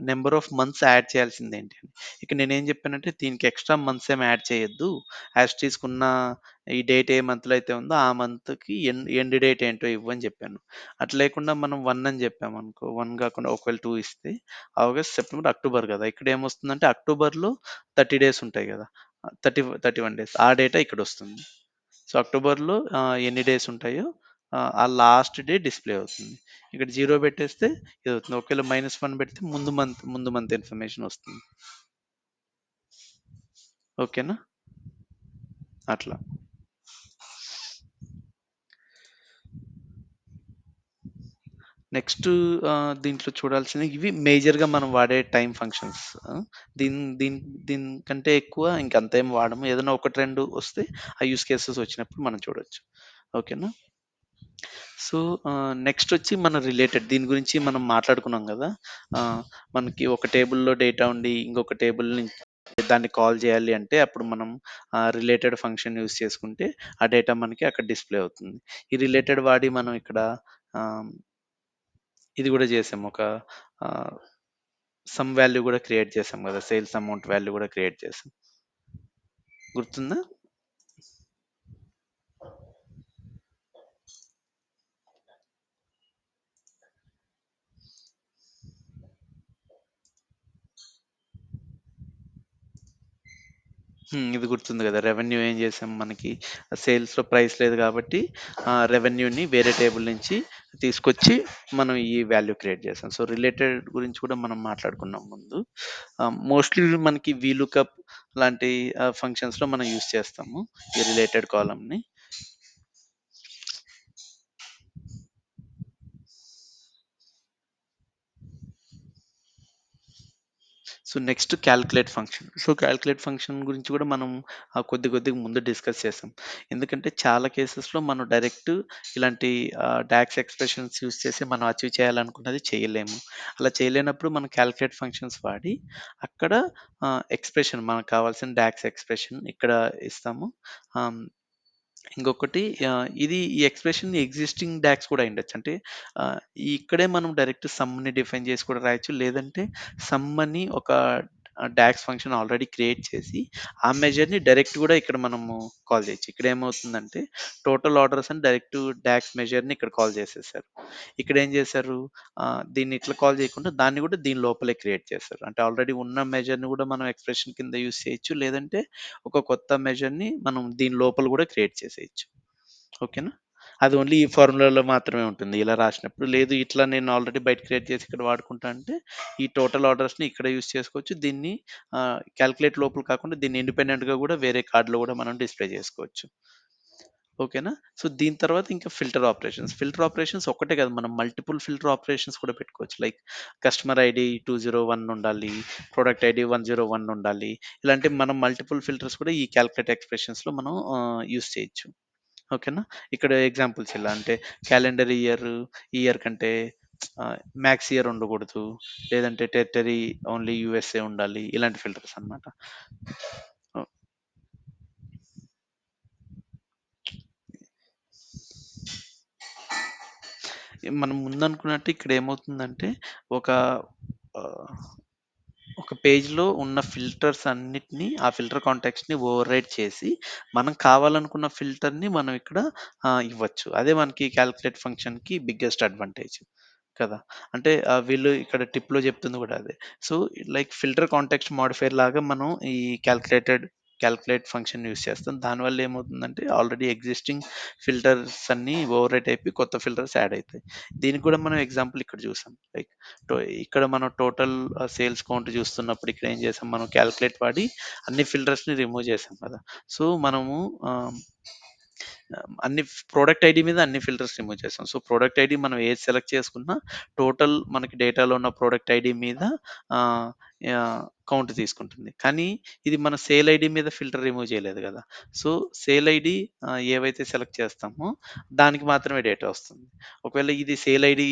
నంబర్ ఆఫ్ మంత్స్ యాడ్ చేయాల్సిందేంటి అని. ఇక్కడ నేనేం చెప్పానంటే దీనికి ఎక్స్‌ట్రా మంత్స్ ఏమి యాడ్ చేయొద్దు. యాజ్ ఇట్ ఈజ్ ఉన్న ఈ డేట్ ఏ మంత్‌లో అయితే ఉందో ఆ మంత్‌కి ఎండ్ డేట్ ఏంటో ఇవ్వు అని చెప్పాను. అట్లా లేకుండా మనం 1 అని చెప్పామనుకో 1 కాకుండా ఒకవేళ 2 ఇస్తే ఆగస్ట్, సెప్టెంబర్, అక్టోబర్ గదా! ఇక్కడేమొస్తుందంటే అక్టోబర్‌లో 30 డేస్ ఉంటాయి గదా! 31 డేస్. ఆ డేటా ఇక్కడొస్తుంది. సో, అక్టోబర్‌లో ఎన్ని డేస్ ఉంటాయో ఆ లాస్ట్ డే డిస్‌ప్లే అవుతుంది. ఇక్కడ 0 పెట్టేస్తే ఇదవుతుంది. ఒకవేళ -1 పెడితే ముందు మంత్ ఇన్ఫర్మేషన్ వస్తుంది. ఓకేనా? అట్లా. నెక్స్ట్ దీంట్లో చూడాల్సినవి ఇవి మేజర్‌గా మనం వాడే టైమ్ ఫంక్షన్స్. ఆ! దీన్ దీన్ దీనికంటే ఎక్కువ ఇంకంతేం వాడము. ఏదైనా 1, 2 వస్తే ఆ యూజ్ కేసెస్ వచ్చినప్పుడు మనం చూడొచ్చు. ఓకేనా? సో, నెక్స్టొచ్చి మన రిలేటెడ్ దీని గురించి మనం మాట్లాడుకున్నాం గదా! మనకి ఒక టేబుల్‌లో డేటా ఉండి, ఇంకొక టేబుల్ నుంచి దాన్ని కాల్ జేయాలి అంటే, అప్పుడు మనం రిలేటెడ్ ఫంక్షన్ యూజ్ చేసుకుంటే, ఆ డేటా మనకి అక్కడ డిస్‌ప్లే అవుతుంది. ఈ రిలేటెడ్ వాడి మనం ఇక్కడ ఆహ్, ఇది గూడా జేసాం. ఒక ఆహ్, సమ్ వాల్యూ గూడా క్రియేట్ చేసాం గదా! సేల్స్ అమౌంట్ వాల్యూ గూడా క్రియేట్ చేసాం. గుర్తుందా? ఇది గుర్తుంది గదా! రెవెన్యూ ఏం జేసాం మనకి సేల్స్‌లో ప్రైస్ లేదు గాబట్టి రెవెన్యూని వేరే టేబుల్ నుంచి తీసుకొచ్చి మనం ఈ వాల్యూ క్రియేట్ చేసాం. సో, రిలేటెడ్ గురించి కూడా మనం మాట్లాడుకున్నాం ముందు. మోస్ట్‌లీ మనకి వీలుకప్ లాంటి ఫంక్షన్స్‌లో మనం యూజ్ చేస్తాము. ఈ రిలేటెడ్ కాలమ్‌ని. So, next calculate function. So, calculate function గురించి కూడా మనం కొద్దిగా ముందు డిస్కస్ చేసాం. ఎందుకంటే చాలా కేసెస్‌లో మనం డైరెక్ట్ ఇలాంటి డాక్స్ ఎక్స్‌ప్రెషన్స్ యూజ్ చేసి మనం అచీవ్ చేయాలనుకున్నది చేయలేము. అలా చేయలేనప్పుడు మనం కాలిక్యులేట్ ఫంక్షన్స్ వాడి అక్కడ ఎక్స్‌ప్రెషన్ మనకు కావాల్సిన డాక్స్ ఎక్స్‌ప్రెషన్ ఇక్కడ ఇస్తాము. ఆహ్, ఇంకొకటి ఈ ఎక్స్‌ప్రెషన్ ఎగ్జిస్టింగ్ డాక్స్ కూడా అయ్యుండొచ్చు. అంటే ఆహ్, ఇక్కడే మనం డైరెక్ట్ సమ్‌ని డిఫైన్ చేసి కూడా రాయొచ్చు. లేదంటే సమ్ అని ఒక డాక్స్ ఫంక్షన్ ఆల్రెడీ క్రియేట్ చేసి, ఆ మెజర్‌ని డైరెక్ట్ కూడా ఇక్కడ మనము కాల్ చేయొచ్చు. ఇక్కడేమవుతుందంటే టోటల్ ఆర్డర్స్ అని డైరెక్ట్ డాక్స్ మెజర్‌ని ఇక్కడ కాల్ చేసేసారు. ఇక్కడేం చేశారు దీన్ని ఇట్లా కాల్ చేయకుండా దాన్ని కూడా దీని లోపలే క్రియేట్ చేశారు. అంటే ఆల్రెడీ ఉన్న మెజర్‌ని కూడా మనం ఎక్స్‌ప్రెషన్ కింద యూజ్ చేయొచ్చు. లేదంటే ఒక కొత్త మెజర్‌ని మనం దీని లోపల గూడా క్రియేట్ చేసేయొచ్చు. ఓకేనా? అది ఓన్లీ ఈ ఫార్ములాలో మాత్రమే ఉంటుంది. ఇలా రాసినప్పుడు. లేదు ఇట్లా నేను ఆల్రెడీ బయట క్రియేట్ చేసి ఇక్కడ వాడుకుంటా అంటే, ఈ టోటల్ ఆర్డర్స్‌ని ఇక్కడ యూజ్ చేసుకోవచ్చు. దీన్ని కాలిక్యులేట్ లోపల కాకుండా దీన్ని ఇండిపెండెంట్‌గా గూడా వేరే కార్డ్‌లో గూడా మనం డిస్‌ప్లే చేసుకోవచ్చు. ఓకేనా? సో, దీని తర్వాత ఇంకా ఫిల్టర్ ఆపరేషన్స్. ఫిల్టర్ ఆపరేషన్స్ ఒక్కటే కాదు. మనం మల్టిపుల్ ఫిల్టర్ ఆపరేషన్స్ కూడా పెట్టుకోవచ్చు. లైక్ కస్టమర్ ఐడీ 201 ఉండాలి. ప్రొడక్ట్ ఐడీ 101 ఉండాలి. ఇలాంటి మనం మల్టిపుల్ ఫిల్టర్స్ కూడా ఈ కాలిక్యులేట్ ఎక్స్‌ప్రెషన్స్‌లో మనం యూజ్ చేయొచ్చు. ఓకేనా? ఇక్కడ ఎగ్జాంపుల్స్ ఎలా అంటే క్యాలెండర్ ఇయర్, ఇయర్ కంటే మ్యాక్స్ ఇయర్ ఉండకూడదు. లేదంటే టెరిటరీ ఓన్లీ యూఎస్ఏ ఉండాలి. ఇలాంటి ఫిల్టర్స్ అన్నమాట. ఓహ్! మనం ముందనుకున్నట్టు ఇక్కడ ఏమవుతుందంటే ఒక ఆహ్, ఒక పేజ్‌లో ఉన్న ఫిల్టర్స్ అన్నిటిని ఆ ఫిల్టర్ కాంటాక్ట్స్‌ని ఓవర్‌రైడ్ చేసి, మనం కావాలనుకున్న ఫిల్టర్‌ని మనం ఇక్కడ ఇవ్వచ్చు. అదే మనకి కాలిక్యులేట్ ఫంక్షన్‌కి బిగ్గెస్ట్ అడ్వాంటేజ్ కదా! అంటే వీళ్ళు ఇక్కడ టిప్‌లో చెప్తుంది కూడా అదే. So, like filter context modifier లాగా మనం ఈ కాలిక్యులేట్ ఫంక్షన్ యూజ్ చేస్తాం. దానివల్ల ఏమవుతుందంటే ఆల్రెడీ ఎగ్జిస్టింగ్ ఫిల్టర్స్ అన్నీ ఓవర్‌రైట్ అయిపోయి కొత్త ఫిల్టర్స్ యాడ్ అయితాయి. దీనికి కూడా మనం ఎగ్జాంపుల్ ఇక్కడ చూసాం. లైక్ టో ఇక్కడ మనం టోటల్ సేల్స్ కౌంట్ చూస్తున్నప్పుడు ఇక్కడ ఏం చేసాం మనం కాలిక్యులేట్ వాడి అన్ని ఫిల్టర్స్‌ని రిమూవ్ చేసాం కదా! సో, మనము ఆహ్, అన్ని ప్రొడక్ట్ ఐడీ మీద అన్ని ఫిల్టర్స్ రిమూవ్ చేసాం. సో, ప్రొడక్ట్ ఐడీ మనం ఏది సెలెక్ట్ చేసుకున్నా టోటల్ మనకి డేటాలో ఉన్న ప్రొడక్ట్ ఐడీ మీద ఆహ్, కౌంట్ తీసుకుంటుంది. కానీ ఇది మన సేల్ ఐడీ మీద ఫిల్టర్ రిమూవ్ చేయలేదు కదా! సో, సేల్ ఐడీ ఏవైతే సెలెక్ట్ చేస్తామో దానికి మాత్రమే డేటా వస్తుంది. ఒకవేళ ఇది సేల్ ఐడీ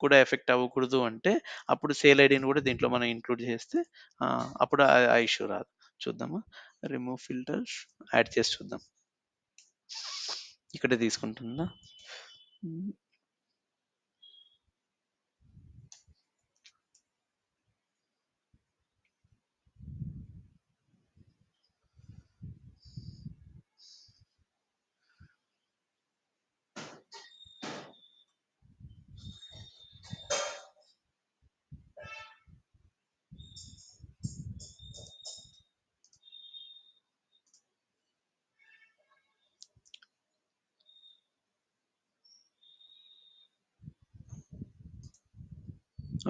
కూడా ఎఫెక్ట్ అవ్వకూడదు అంటే అప్పుడు సేల్ ఐడీని కూడా దీంట్లో మనం ఇంక్లూడ్ చేస్తే అప్పుడు ఆ ఇష్యూ రాదు. చూద్దామా? రిమూవ్ ఫిల్టర్స్ యాడ్ చేసి చూద్దాం. ఇక్కడే తీసుకుంటుందా? హ్మ్.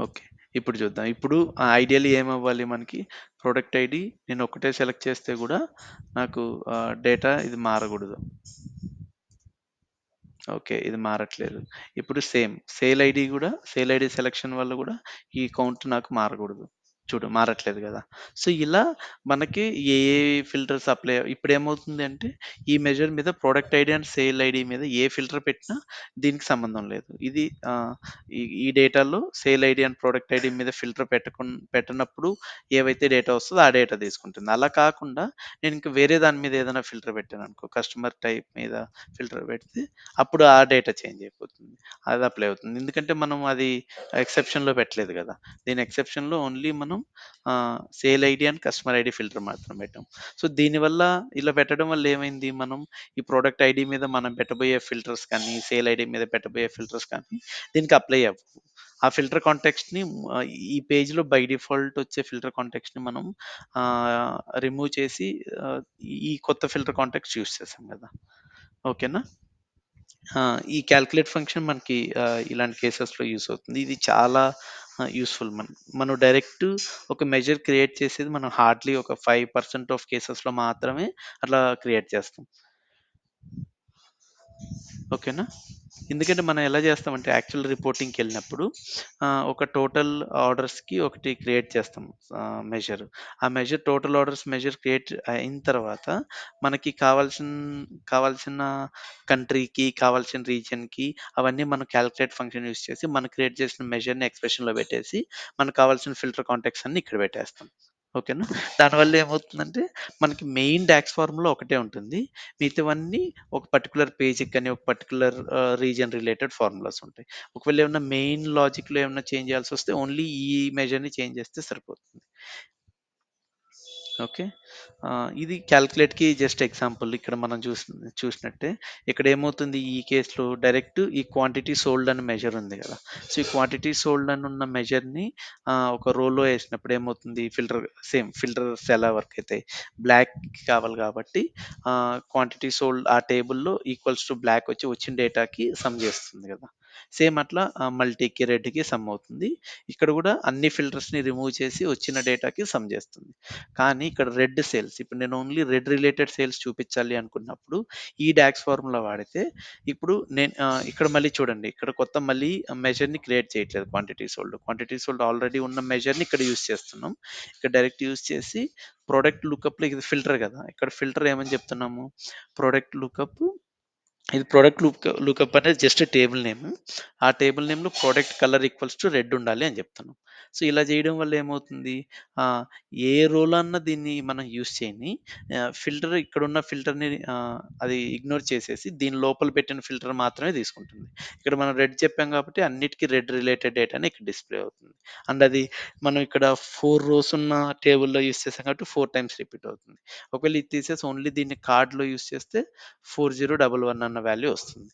ఓకే. ఇప్పుడు చూద్దాం. ఇప్పుడు ఐడియల్లీ ఏమవ్వాలి మనకి ప్రొడక్ట్ ఐడీ నేను ఒక్కటే సెలెక్ట్ చేస్తే గూడా నాకు డేటా ఇది మారగూడదు. ఓకే. ఇది మారట్లేదు. ఇప్పుడు సేల్ ఐడీ గూడా సేల్ ఐడీ సెలక్షన్ వల్ల గూడా ఈ కౌంట్ నాకు మారగూడదు. చూడు మారట్లేదు గదా! సో, ఇలా మనకి ఏ ఏ ఫిల్టర్స్ అప్లై ఇప్పుడేమవుతుంది అంటే ఈ మెజర్ మీద product ID and sale ID మీద ఏ ఫిల్టర్ పెట్టినా దీనికి సంబంధం లేదు. ఇది ఈ డేటాలో sale ID and product ID మీద ఫిల్టర్ పెట్టనప్పుడు ఏవైతే డేటా వస్తదో ఆ డేటా తీసుకుంటుంది. అలా కాకుండా నేను ఇంక వేరే దాని మీద ఏదైనా ఫిల్టర్ పెట్టాననుకో కస్టమర్ టైప్ మీద ఫిల్టర్ పెడితే అప్పుడు ఆ డేటా చేంజ్ అయిపోతుంది. అది అప్లై అవుతుంది. ఎందుకంటే మనం అది ఎక్సెప్షన్‌లో పెట్టలేదు గదా! దీని ఎక్సెప్షన్‌లో ఓన్లీ మనం sale ID and customer ID filter మాత్రం పెట్టాం. సో, దీనివల్ల ఇలా పెట్టడం వల్ల ఏమైంది మనం ఈ ప్రొడక్ట్ ఐడీ మీద మనం పెట్టబోయే ఫిల్టర్స్ కానీ, సేల్ ఐడీ మీద పెట్టబోయే ఫిల్టర్స్ కానీ దీనికి అప్లై అవ్వవు. ఆ ఫిల్టర్ కాంటెక్స్ట్‌ని ఈ పేజ్‌లో బై డిఫాల్ట్ వచ్చే ఫిల్టర్ కాంటెక్స్ట్‌ని మనం ఆహ్, రిమూవ్ చేసి ఈ కొత్త ఫిల్టర్ కాంటెక్స్ట్ యూజ్ చేసాం గదా! ఓకేనా? ఈ కాలిక్యులేట్ ఫంక్షన్ మనకి ఇలాంటి కేసెస్‌లో యూజ్ అవుతుంది. ఇది చాలా యూజ్‌ఫుల్ మనం డైరెక్ట్ ఒక మెజర్ క్రియేట్ చేసేది మనం హార్డ్‌లీ ఒక 5% ఆఫ్ కేసెస్‌లో మాత్రమే అట్లా క్రియేట్ చేస్తాం. ఓకేనా? ఎందుకంటే మనం ఎలా చేస్తామంటే యాక్చువల్ రిపోర్టింగ్‌కెళ్ళినప్పుడు ఒక టోటల్ ఆర్డర్స్‌కి ఒకటి క్రియేట్ చేస్తాం మెజర్. ఆ measure total orders measure create అయిన తర్వాత మనకి కావాల్సిన కంట్రీకి, కావాల్సిన రీజియన్‌కి అవన్నీ మనం కాలిక్యులేట్ ఫంక్షన్ యూజ్ చేసి మనం క్రియేట్ చేసిన మెజర్‌ని ఎక్స్‌ప్రెషన్‌లో పెట్టేసి మనకు కావాల్సిన ఫిల్టర్ కాంటాక్ట్స్ అన్నీ ఇక్కడ పెట్టేస్తాం. ఓకేనా? దానివల్ల ఏమవుతుందంటే మనకి మెయిన్ డాక్స్ ఫార్ములా ఒకటే ఉంటుంది. మిగతావన్నీ ఒక పర్టిక్యులర్ పేజ్‌కి గాని, ఒక పర్టిక్యులర్ రీజియన్ రిలేటెడ్ ఫార్ములాస్ ఉంటాయి. ఒకవేళ ఏమన్నా మెయిన్ లాజిక్‌లో ఏమన్నా చేంజ్ చేయాల్సొస్తే ఓన్లీ ఈ మెజర్‌ని చేంజ్ చేస్తే సరిపోతుంది. ఓకే. ఇది కాలిక్యులేట్‌కి జస్ట్ ఎగ్జాంపుల్ ఇక్కడ మనం చూసినట్టే ఇక్కడ ఏమవుతుంది ఈ కేస్‌లో డైరెక్ట్ ఈ క్వాంటిటీ సోల్డ్ అని మెజర్ ఉంది గదా! సో, ఈ క్వాంటిటీ సోల్డ్ అని ఉన్న మెజర్‌ని ఒక రోలో ఏసినప్పుడు ఏమవుతుంది ఫిల్టర్స్ ఎలా వర్క్ అయితాయి. బ్లాక్ కావాలి కాబట్టి క్వాంటిటీ సోల్డ్ ఆ టేబుల్‌లో ఈక్వల్స్ టు బ్లాక్ వచ్చి వచ్చిన డేటాకి సమ్ చేస్తుంది గదా! సేమ్ అట్లా మల్టీకి, రెడ్‌కి సమ్ అవుతుంది. ఇక్కడ గూడా అన్ని ఫిల్టర్స్‌ని రిమూవ్ చేసి వచ్చిన డేటాకి సమ్ చేస్తుంది. కానీ ఇక్కడ రెడ్ సేల్స్ ఇప్పుడు నేను ఓన్లీ రెడ్ రిలేటెడ్ సేల్స్ చూపించాలి అనుకున్నప్పుడు ఈ డాక్స్ ఫార్ములా వాడితే ఇప్పుడు నేను ఇక్కడ మళ్ళీ చూడండి ఇక్కడ కొత్త మళ్ళీ మెజర్‌ని క్రియేట్ చేయట్లేదు క్వాంటిటీ సోల్డ్ ఆల్రెడీ ఉన్న మెజర్‌ని ఇక్కడ యూజ్ చేస్తున్నాం. ఇక్కడ డైరెక్ట్ యూజ్ చేసి ప్రొడక్ట్ లుకప్‌లో ఇది ఫిల్టర్ గదా! ఇక్కడ ఫిల్టర్ ఏమని చెప్తున్నాము? ప్రొడక్ట్ లుకప్ ఇది ప్రొడక్ట్ లుకప్ అనేది జస్ట్ టేబుల్ నేమ్. ఆ టేబుల్ నేమ్‌లో product colour equals to red ఉండాలి అని చెప్తున్నాం. సో, ఇలా చేయడం వల్ల ఏమవుతుంది, ఆహ్, ఏ రోల్ అన్నా దీన్ని మనం యూజ్ చేయని ఫిల్టర్ ఇక్కడున్న ఫిల్టర్‌ని అది ఇగ్నోర్ చేసేసి దీని లోపల పెట్టిన ఫిల్టర్ మాత్రమే తీసుకుంటుంది. ఇక్కడ మనం రెడ్ చెప్పాం కాబట్టి అన్నిటికి రెడ్ రిలేటెడ్ డేటానే ఇక్కడ డిస్‌ప్లే అవుతుంది. అండ్ అది మనం ఇక్కడ 4 రోస్ ఉన్న టేబుల్‌లో యూజ్ చేసాం కాబట్టి 4 టైమ్స్ రిపీట్ అవుతుంది. ఒకవేళ ఇది తీసేసి ఓన్లీ దీన్ని కార్డ్‌లో యూజ్ చేస్తే 4011 అన్న వాల్యూ వస్తుంది.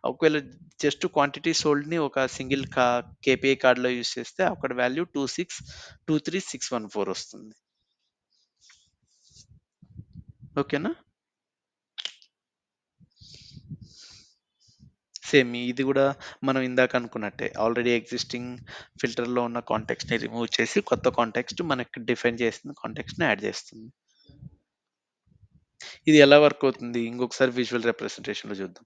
ఒకవేళ జస్ట్ క్వాంటిటీ సోల్డ్‌ని ఒక సింగిల్ కేపీఐ కార్డ్‌లో యూజ్ చేస్తే అక్కడ వాల్యూ 2323614 వస్తుంది. ఓకేనా? సేమ్ ఇది గూడా మనం ఇందాక అనుకున్నట్టే. ఆల్రెడీ ఎగ్జిస్టింగ్ ఫిల్టర్‌లో ఉన్న కాంటెక్స్ట్‌ని రిమూవ్ చేసి కొత్త కాంటెక్స్ట్ మనకి డిఫైన్ చేసిన కాంటెక్స్ట్‌ని యాడ్ చేస్తుంది. ఇది ఎలా వర్క్ అవుతుంది? ఇంకొకసారి విజువల్ రిప్రజెంటేషన్‌లో చూద్దాం.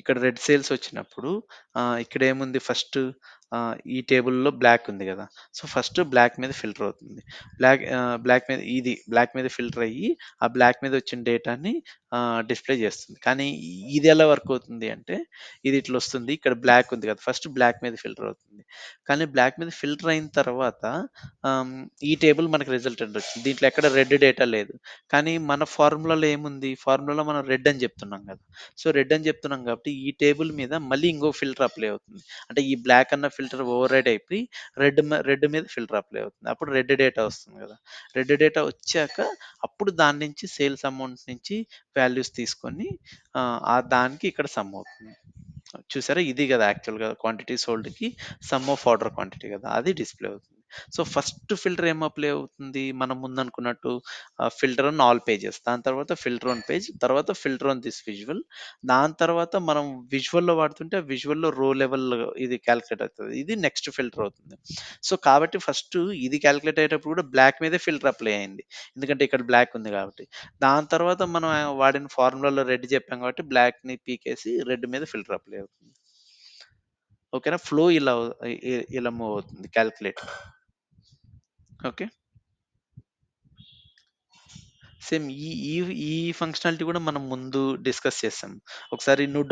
ఇక్కడ రెడ్ సేల్స్ వచ్చినప్పుడు ఇక్కడేముంది ఫస్ట్ ఈ టేబుల్‌లో బ్లాక్ ఉంది గదా! సో, ఫస్ట్ బ్లాక్ మీద ఫిల్టర్ అవుతుంది. బ్లాక్ మీద ఫిల్టర్ అయ్యి, ఆ బ్లాక్ మీద వచ్చిన డేటాని డిస్‌ప్లే చేస్తుంది. కానీ ఇది ఎలా వర్క్ అవుతుంది అంటే, ఇది ఇట్లొస్తుంది. ఇక్కడ బ్లాక్ ఉంది కదా! ఫస్ట్ బ్లాక్ మీద ఫిల్టర్ అవుతుంది. కానీ బ్లాక్ మీద ఫిల్టర్ అయిన తర్వాత ఆహ్, ఈ టేబుల్ మనకు రిజల్టెంట్ వచ్చింది. దీంట్లో ఎక్కడ రెడ్ డేటా లేదు. కానీ మన ఫార్ములాలో ఏముంది? ఫార్ములాలో మనం రెడ్ అని చెప్తున్నాం గదా! సో, రెడ్ అని చెప్తున్నాం కాబట్టి ఈ టేబుల్ మీద మళ్ళీ ఇంకో ఫిల్టర్ అప్లై అవుతుంది. అంటే ఈ బ్లాక్ అన్న ఫిల్టర్ ఓవర్‌రైడ్ అయిపోయి రెడ్ మీద ఫిల్టర్ అప్లై అవుతుంది. అప్పుడు రెడ్ డేటా వస్తుంది గదా! రెడ్ డేటా వచ్చాక అప్పుడు దాని నుంచి సేల్స్ అమౌంట్ నుంచి వాల్యూస్ తీసుకొని దానికి ఇక్కడ సమ్ అవుతుంది. చూసారా? ఇది గదా! యాక్చువల్‌గా క్వాంటిటీ సోల్డ్‌కి సమ్ ఆఫ్ ఆర్డర్ క్వాంటిటీ గదా! అది డిస్‌ప్లే అవుతుంది. సో, ఫస్ట్ ఫిల్టర్ ఏం అప్లై అవుతుంది? మనం ముందనుకున్నట్టు ఫిల్టర్ ఆన్ ఆల్ పేజెస్. దాని తర్వాత ఫిల్టర్ ఆన్ పేజ్, తర్వాత ఫిల్టర్ ఆన్ దిస్ విజువల్. దాని తర్వాత మనం విజువల్‌లో వాడుతుంటే, ఆ విజువల్‌లో రో లెవెల్ ఇది కాలిక్యులేట్ అవుతది. ఇది నెక్స్ట్ ఫిల్టర్ అవుతుంది. సో, కాబట్టి ఫస్ట్ ఇది కాలిక్యులేట్ అయ్యేటప్పుడు కూడా బ్లాక్ మీదే ఫిల్టర్ అప్లై అయింది. ఎందుకంటే ఇక్కడ బ్లాక్ ఉంది కాబట్టి. దాని తర్వాత మనం వాడిన ఫార్ములాలో రెడ్ చెప్పాం కాబట్టి బ్లాక్‌ని పీకేసి రెడ్ మీద ఫిల్టర్ అప్లై అవుతుంది. ఓకేనా? ఫ్లో ఇలా మూవ్ అవుతుంది కాలిక్యులేటర్. ఓకే. సేమ్ ఈ ఈ ఈ ఫంక్షనాలిటీ కూడా మనం ముందు డిస్కస్ చేసాం. ఒకసారి నువ్వు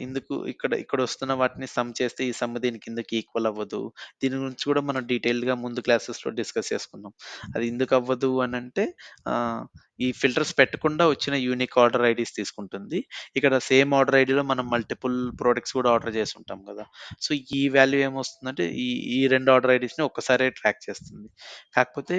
ఇందుకు ఇక్కడొస్తున్న వాటిని సమ్ చేస్తే ఈ సమ్ దీని కిందకి ఈక్వల్ అవ్వదు. దీని గురించి కూడా మనం డీటెయిల్డ్‌గా ముందు క్లాసెస్‌లో డిస్కస్ చేసుకున్నాం. అది ఎందుకు అవ్వదు అనంటే ఆహ్, ఈ ఫిల్టర్స్ పెట్టకుండా వచ్చిన యూనిక్ ఆర్డర్ ఐడీస్ తీసుకుంటుంది. ఇక్కడ సేమ్ ఆర్డర్ ఐడీలో మనం మల్టిపుల్ ప్రొడక్ట్స్ కూడా ఆర్డర్ చేసుంటాం కదా! సో, ఈ వాల్యూ ఏమొస్తుందంటే ఈ 2 ఆర్డర్ ఐడీస్‌ని ఒక్కసారే ట్రాక్ చేస్తుంది. కాకపోతే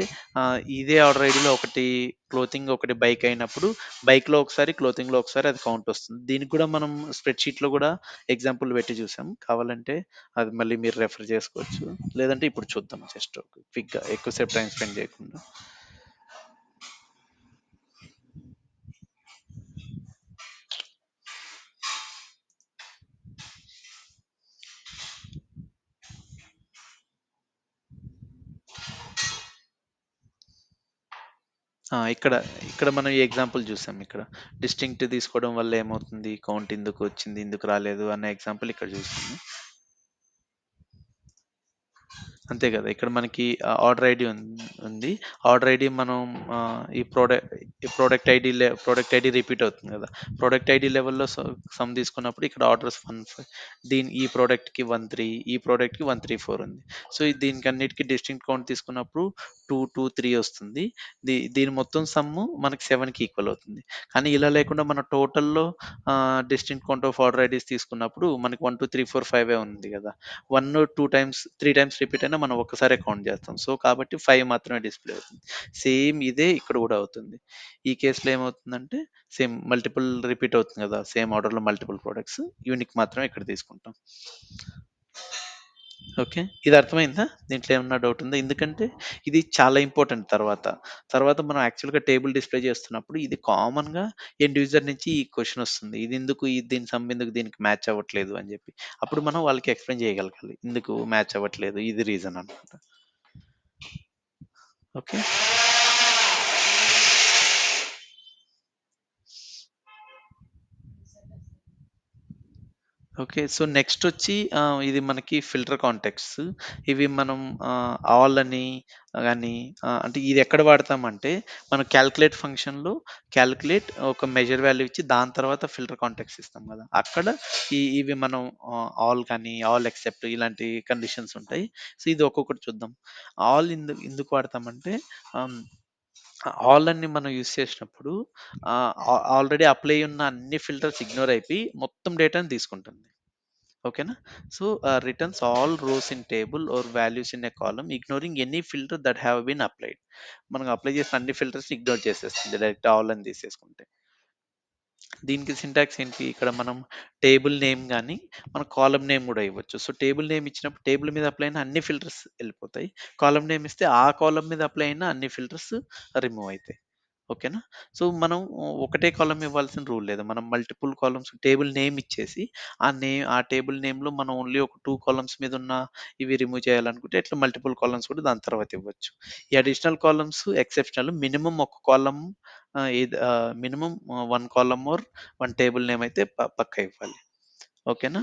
ఇదే ఆర్డర్ ఐడీలో ఒకటి క్లోతింగ్, ఒకటి బైక్ అయినప్పుడు బైక్‌లో ఒకసారి, క్లోతింగ్‌లో ఒకసారి అది కౌంట్ వస్తుంది. దీనికి కూడా మనం స్ప్రెడ్‌షీట్‌లో కూడా ఎగ్జాంపుల్ పెట్టి చూసాం. కావాలంటే అది మళ్ళీ మీరు రెఫర్ చేసుకోవచ్చు. లేదంటే ఇప్పుడు చూద్దాం జస్ట్ క్విక్‌గా ఎక్కువ సేపు టైమ్ స్పెండ్ చేయకుండా. ఇక్కడ ఇక్కడ మనం ఈ ఎగ్జాంపుల్ చూసాం ఇక్కడ. డిస్టింక్ట్ తీసుకోవడం వల్ల ఏమవుతుంది? కౌంట్ ఎందుకు వచ్చింది? ఎందుకు రాలేదు? అన్న ఎగ్జాంపుల్ ఇక్కడ చూసాము. అంతే కదా! ఇక్కడ మనకి ఆర్డర్ ఐడీ ఉంది. ఆర్డర్ ఐడీ మనం ఈ ప్రొడక్ట్ ఐడీ రిపీట్ అవుతుంది కదా! ప్రొడక్ట్ ఐడీ లెవెల్‌లో సమ్ తీసుకున్నప్పుడు ఇక్కడ ఆర్డర్స్ 15 ఈ ప్రొడక్ట్‌కి 13, ఈ ప్రొడక్ట్‌కి 134 ఉంది. సో, దీనికన్నిటికి డిస్టింక్ట్ కౌంట్ తీసుకున్నప్పుడు 2, 2, 3 వస్తుంది. దీని మొత్తం సమ్ము మనకి 7కి ఈక్వల్ అవుతుంది. కానీ ఇలా లేకుండా మన టోటల్‌లో distinct count of order IDs తీసుకున్నప్పుడు మనకి 1, 2, 3, 4, 5 ఉంది కదా! 1, 2 టైమ్స్, 3 టైమ్స్ రిపీట్ అయినా మనం ఒక్కసారే కౌంట్ చేస్తాం. సో, కాబట్టి 5 మాత్రమే డిస్‌ప్లే అవుతుంది. సేమ్ ఇదే ఇక్కడ కూడా అవుతుంది. ఈ కేస్‌లో ఏమవుతుందంటే సేమ్ మల్టిపుల్ రిపీట్ అవుతుంది కదా! సేమ్ ఆర్డర్‌లో మల్టిపుల్ ప్రొడక్ట్స్ యూనిక్ మాత్రమే ఇక్కడ తీసుకుంటాం. ఓకే. ఇది అర్థమైందా? దీంట్లో ఏమన్నా డౌట్ ఉందా? ఎందుకంటే ఇది చాలా ఇంపార్టెంట్ తర్వాత. తర్వాత మనం యాక్చువల్‌గా టేబుల్ డిస్‌ప్లే చేస్తున్నప్పుడు ఇది కామన్‌గా ఎండ్ యూజర్ నుంచి ఈ క్వెషన్ వస్తుంది. దీని సమ్ ఎందుకు దీనికి మ్యాచ్ అవ్వట్లేదు అని చెప్పి. అప్పుడు మనం వాళ్ళకి ఎక్స్‌ప్లెయిన్ చేయగలగాలి. ఎందుకు మ్యాచ్ అవ్వట్లేదు ఇది రీజన్ అన్నమాట. ఓకే. ఓకే. సో, నెక్స్టొచ్చి ఇది మనకి ఫిల్టర్ కాంటాక్ట్స్. ఇవి మనం ఆల్ అని గాని అంటే ఇదెక్కడ వాడతామంటే, మనం కాలిక్యులేట్ ఫంక్షన్‌లో కాలిక్యులేట్ ఒక మెజర్ వాల్యూ ఇచ్చి దాని తర్వాత ఫిల్టర్ కాంటాక్ట్స్ ఇస్తాం గదా! అక్కడ ఇవి మనం ఆల్ కానీ, ఆల్ ఎక్సెప్ట్ ఇలాంటి కండిషన్స్ ఉంటాయి. సో, ఇది ఒక్కొక్కటి చూద్దాం. ఆల్ ఎందుకు వాడతామంటే ఆహ్, ఆల్ అని మనం యూజ్ చేసినప్పుడు ఆల్రెడీ అప్లై ఉన్న అన్ని ఫిల్టర్స్ ఇగ్నోర్ అయిపోయి మొత్తం డేటాని తీసుకుంటుంది. ఓకేనా? So, returns all rows in table or values in a column ignoring any filter that have been applied. మనం అప్లై చేసిన అన్ని ఫిల్టర్స్‌ని ఇగ్నోర్ చేసేస్తుంది. డైరెక్ట్ ఆల్ అని తీసేసుకుంటే. దీనికి సింటాక్స్ ఏంటి? ఇక్కడ మనం టేబుల్ నేమ్ గాని, మన కాలమ్ నేమ్ గూడా ఇవ్వచ్చు. సో, టేబుల్ నేమ్ ఇచ్చినప్పుడు టేబుల్ మీద అప్లై అయిన అన్ని ఫిల్టర్స్ ఎళ్ళిపోతాయి. కాలమ్ నేమ్ ఇస్తే ఆ కాలమ్ మీద అప్లై అయిన అన్ని ఫిల్టర్స్ రిమూవ్ అయితాయి. ఓకేనా? సో, మనం ఒకటే కాలమ్ ఇవ్వాల్సిన రూల్ లేదు. మనం మల్టిపుల్ కాలమ్స్ టేబుల్ నేమ్ ఇచ్చేసి, ఆ టేబుల్ నేమ్‌లో మనం ఓన్లీ ఒక 2 కాలమ్స్ మీద ఉన్న ఇవి రిమూవ్ చేయాలనుకుంటే, ఇట్లా మల్టిపుల్ కాలమ్స్ కూడా దాని తర్వాత ఇవ్వచ్చు. ఈ అడిషనల్ కాలమ్స్ ఎక్సెప్షనల్ మినిమమ్ ఒక column minimum 1 column or 1 table name అయితే పక్కా ఇవ్వాలి. ఓకేనా?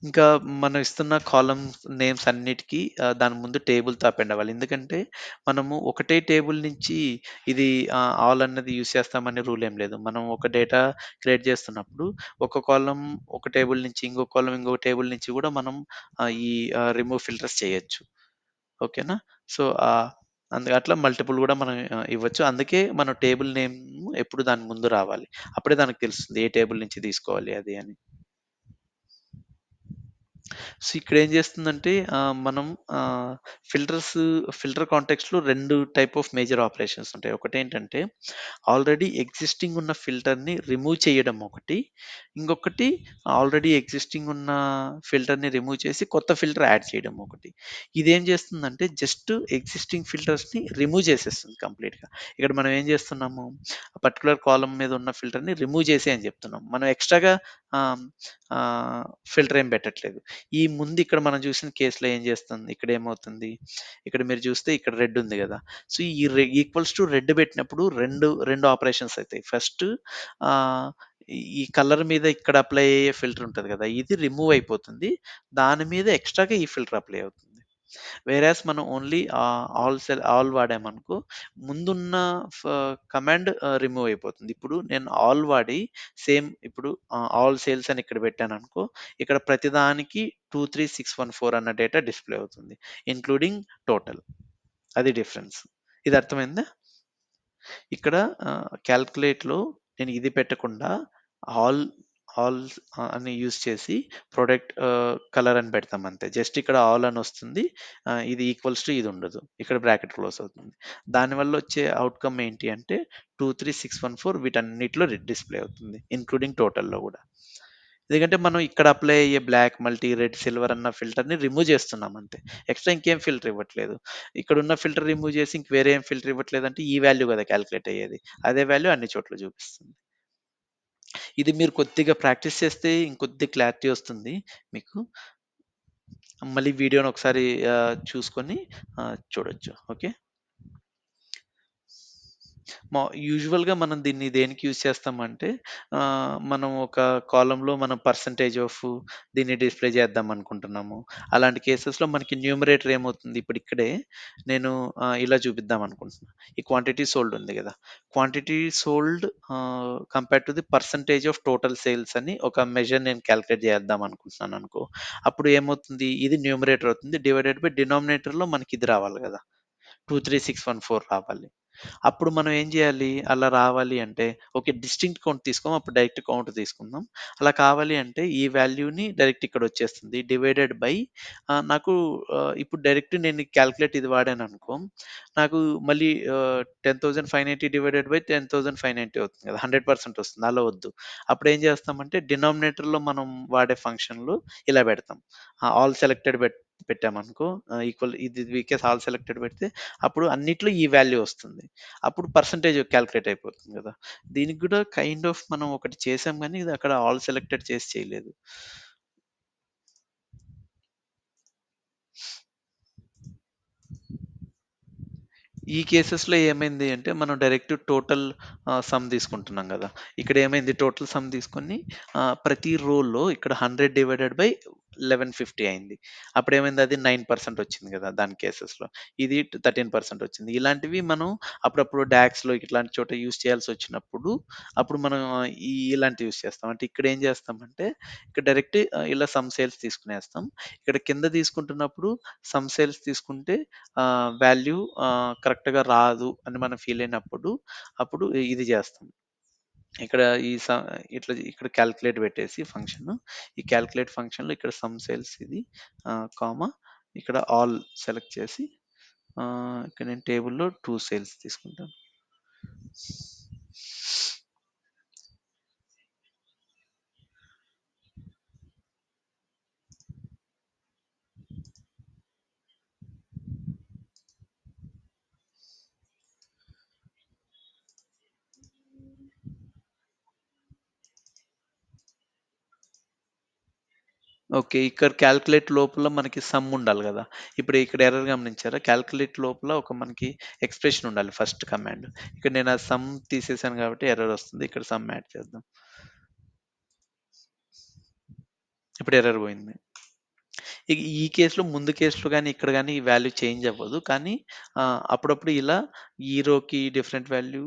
ఇంకా మనం ఇస్తున్న కాలమ్స్ నేమ్స్ అన్నిటికి దాని ముందు టేబుల్‌తో అపెండ్ అవ్వాలి. ఎందుకంటే మనము ఒకటే టేబుల్ నుంచి ఇది ఆల్ అన్నది యూజ్ చేస్తామనే రూల్ ఏం లేదు. మనం ఒక డేటా క్రియేట్ చేస్తున్నప్పుడు ఒక కాలమ్ ఒక టేబుల్ నుంచి, ఇంకో కాలమ్ ఇంకో టేబుల్ నుంచి కూడా మనం ఈ రిమూవ్ ఫిల్టర్స్ చేయొచ్చు. ఓకేనా? సో, అట్లా మల్టిపుల్ గూడా మనం ఇవ్వచ్చు. అందుకే మన టేబుల్ నేమ్ ఎప్పుడు దాని ముందు రావాలి. అప్పుడే దానికి తెలుస్తుంది ఏ టేబుల్ నుంచి తీసుకోవాలి అది అని. సో, ఇక్కడేం చేస్తుందంటే మనం ఆహ్, ఫిల్టర్స్ ఫిల్టర్ కాంటెక్స్ట్‌లో 2 టైప్ ఆఫ్ మేజర్ ఆపరేషన్స్ ఉంటాయి. ఒకటేంటంటే ఆల్రెడీ ఎగ్జిస్టింగ్ ఉన్న ఫిల్టర్‌ని రిమూవ్ చేయడం ఒకటి. ఇంకొకటి ఆల్రెడీ ఎగ్జిస్టింగ్ ఉన్న ఫిల్టర్‌ని రిమూవ్ చేసి కొత్త ఫిల్టర్ యాడ్ చేయడం ఒకటి. ఇదేం చేస్తుందంటే జస్ట్ ఎగ్జిస్టింగ్ ఫిల్టర్స్‌ని రిమూవ్ చేసేస్తుంది కంప్లీట్‌గా. ఇక్కడ మనం ఏం చేస్తున్నాము, పర్టిక్యులర్ కాలమ్ మీద ఉన్న ఫిల్టర్‌ని రిమూవ్ చేసేయి అని చెప్తున్నాం. మనం ఎక్స్‌ట్రాగా ఆహ్, ఫిల్టర్ ఏం పెట్టట్లేదు. ఈ ముందు ఇక్కడ మనం చూసిన కేస్‌లో ఏం చేస్తుంది? ఇక్కడ ఏమవుతుంది? ఇక్కడ మీరు చూస్తే ఇక్కడ రెడ్ ఉంది గదా! సో, ఈ ఈక్వల్స్ టు రెడ్ పెట్టినప్పుడు 2 ఆపరేషన్స్ అయితాయి. ఫస్ట్ ఆహ్, ఈ కలర్ మీద ఇక్కడ అప్లై అయ్యే ఫిల్టర్ ఉంటది గదా! ఇది రిమూవ్ అయిపోతుంది. దాని మీద ఎక్స్‌ట్రాగా ఈ ఫిల్టర్ అప్లై అవుతుంది. వేరాస్ మనం ఓన్లీ ఆల్ వాడామనుకో ముందున్న ఫ కమాండ్ రిమూవ్ అయిపోతుంది. ఇప్పుడు నేను ఆల్ వాడి ఇప్పుడు ఆల్ సేల్స్ అని ఇక్కడ పెట్టాననుకో, ఇక్కడ ప్రతిదానికి 23614 అన్న డేటా డిస్‌ప్లే అవుతుంది. Including total. అది డిఫరెన్స్. ఇది అర్థమైందా? ఇక్కడ కాలిక్యులేట్‌లో నేను ఇది పెట్టకుండా ఆల్ ఆల్ అని యూజ్ చేసి ప్రొడక్ట్ కలర్ అని పెడతాం అంతే. జస్ట్ ఇక్కడ ఆల్ అని వస్తుంది. ఇది ఈక్వల్స్ టు ఇది ఉండదు. ఇక్కడ బ్రాకెట్ క్లోజ్ అవుతుంది. దానివల్ల వచ్చే ఔట్‌కమ్ ఏంటి అంటే 23614 వీటన్నిటిలో డిస్‌ప్లే అవుతుంది. ఇంక్లూడింగ్ టోటల్‌లో గూడా. ఎందుకంటే మనం ఇక్కడ అప్లై అయ్యే బ్లాక్, మల్టీ, రెడ్, సిల్వర్ అన్న ఫిల్టర్‌ని రిమూవ్ చేస్తున్నాం అంతే. ఎక్స్‌ట్రా ఇంకేం ఫిల్టర్ ఇవ్వట్లేదు. ఇక్కడున్న ఫిల్టర్ రిమూవ్ చేసి ఇంక వేరే ఏం ఫిల్టర్ ఇవ్వట్లేదంటే ఈ వాల్యూ కదా కాలిక్యులేట్ అయ్యేది. అదే వాల్యూ అన్ని చోట్ల చూపిస్తుంది. ఇది మీరు కొద్దిగా ప్రాక్టీస్ చేస్తే ఇంకొద్ది క్లారిటీ వస్తుంది మీకు. మళ్ళీ వీడియోని ఒకసారి చూసుకొని చూడొచ్చు. ఓకే. యూజువల్‌గా మనం దీన్ని దేనికి యూజ్ చేస్తామంటే, మనం ఒక కాలమ్‌లో మనం పర్సెంటేజ్ ఆఫ్ దీన్ని డిస్‌ప్లే చేద్దాం అనుకుంటున్నాము. అలాంటి కేసెస్‌లో మనకి న్యూమరేటర్ ఏమవుతుంది, ఇప్పుడు ఇక్కడే నేను ఇలా చూపిద్దాం అనుకుంటున్నా. ఈ క్వాంటిటీ సోల్డ్ ఉంది గదా! Quantity sold compared to the percentage of total sales అని ఒక మెజర్ నేను కాలిక్యులేట్ చేద్దాం అనుకుంటున్నాననుకో, అప్పుడు ఏమవుతుంది, ఇది న్యూమరేటర్ అవుతుంది. డివైడెడ్ బై డినామినేటర్‌లో మనకిది రావాలి గదా! 23614 రావాలి. అప్పుడు మనం ఏం జేయాలి? అలా రావాలి అంటే, ఓకే. డిస్టింక్ట్ కౌంట్ తీసుకోము. అప్పుడు డైరెక్ట్ కౌంట్ తీసుకుందాం. అలా కావాలి అంటే ఈ వాల్యూని డైరెక్ట్ ఇక్కడొచ్చేస్తుంది. డివైడెడ్ బై నాకు ఇప్పుడు డైరెక్ట్ నేను కాలిక్యులేట్ ఇది వాడాననుకో, నాకు మళ్ళీ 10,580 డివైడెడ్ బై 10,590 అవుతుంది కదా! 100% వస్తుంది. అలా వద్దు. అప్పుడేం చేస్తామంటే డినామినేటర్‌లో మనం వాడే ఫంక్షన్‌లు ఇలా పెడతాం. ఆల్ సెలెక్టెడ్ పెట్టామనుకో ఇది వీకేస్ ఆల్ సెలెక్టెడ్ పెడితే అప్పుడు అన్నిట్లో ఈ వాల్యూ వస్తుంది. అప్పుడు పర్సెంటేజ్ కాలిక్యులేట్ అయిపోతుంది గదా! దీనికి గూడా కైండ్ ఆఫ్ మనం ఒకటి చేసాం గానీ, ఇది అక్కడ ఆల్ సెలెక్టెడ్ చేసి చేయలేదు. ఈ కేసెస్‌లో ఏమైంది అంటే, మనం డైరెక్ట్ టోటల్ సమ్ తీసుకుంటున్నాం గదా! ఇక్కడ ఏమైంది టోటల్ సమ్ తీసుకొని ప్రతి రోలో ఇక్కడ 100 డివైడెడ్ బై 1150 అయింది. అప్పుడేమైంది అది 9% వచ్చింది గదా! దాని కేసెస్‌లో. ఇది 13% వచ్చింది. ఇలాంటివి మనం అప్పుడప్పుడు డాక్స్‌లో ఇట్లాంటి చోట యూజ్ చేయాల్సొచ్చినప్పుడు, అప్పుడు మనం ఇలాంటివి యూజ్ చేస్తాం. అంటే ఇక్కడ ఏం చేస్తామంటే, ఇక్కడ డైరెక్ట్ ఇలా సమ్ సేల్స్ తీసుకునేస్తాం. ఇక్కడ కింద తీసుకుంటున్నప్పుడు సమ్ సేల్స్ తీసుకుంటే వాల్యూ కరెక్ట్‌గా రాదు అని మనం ఫీల్ అయినప్పుడు, అప్పుడు ఇది చేస్తాం. ఇక్కడ ఈ స ఇట్లా ఇక్కడ కాలిక్యులేట్ పెట్టేసి ఫంక్షను. ఈ కాలిక్యులేట్ ఫంక్షన్‌లో ఇక్కడ సమ్ సేల్స్ ఇది కామా ఇక్కడ ఆల్ సెలెక్ట్ చేసి ఇక్కడ నేను టేబుల్‌లో 2 సేల్స్ తీసుకుంటాను. ఓకే. ఇక్కడ కాలిక్యులేట్ లోపల మనకి సమ్ ఉండాలి గదా! ఇప్పుడు ఇక్కడ ఎర్రర్ గమనించారా? కాలిక్యులేట్ లోపల ఒక మనకి ఎక్స్‌ప్రెషన్ ఉండాలి ఫస్ట్ కమాండ్. ఇక్కడ నేను ఆ సమ్ తీసేసాను కాబట్టి ఎర్రర్ వస్తుంది. ఇక్కడ సమ్ యాడ్ చేద్దాం. ఇప్పుడు ఎర్రర్ పోయింది. ఈ కేస్‌లో ముందు కేస్‌లో గాని, ఇక్కడ గాని ఈ వాల్యూ చేంజ్ అవ్వదు. కానీ అప్పుడప్పుడు ఇలా ఈ రోకి డిఫరెంట్ వాల్యూ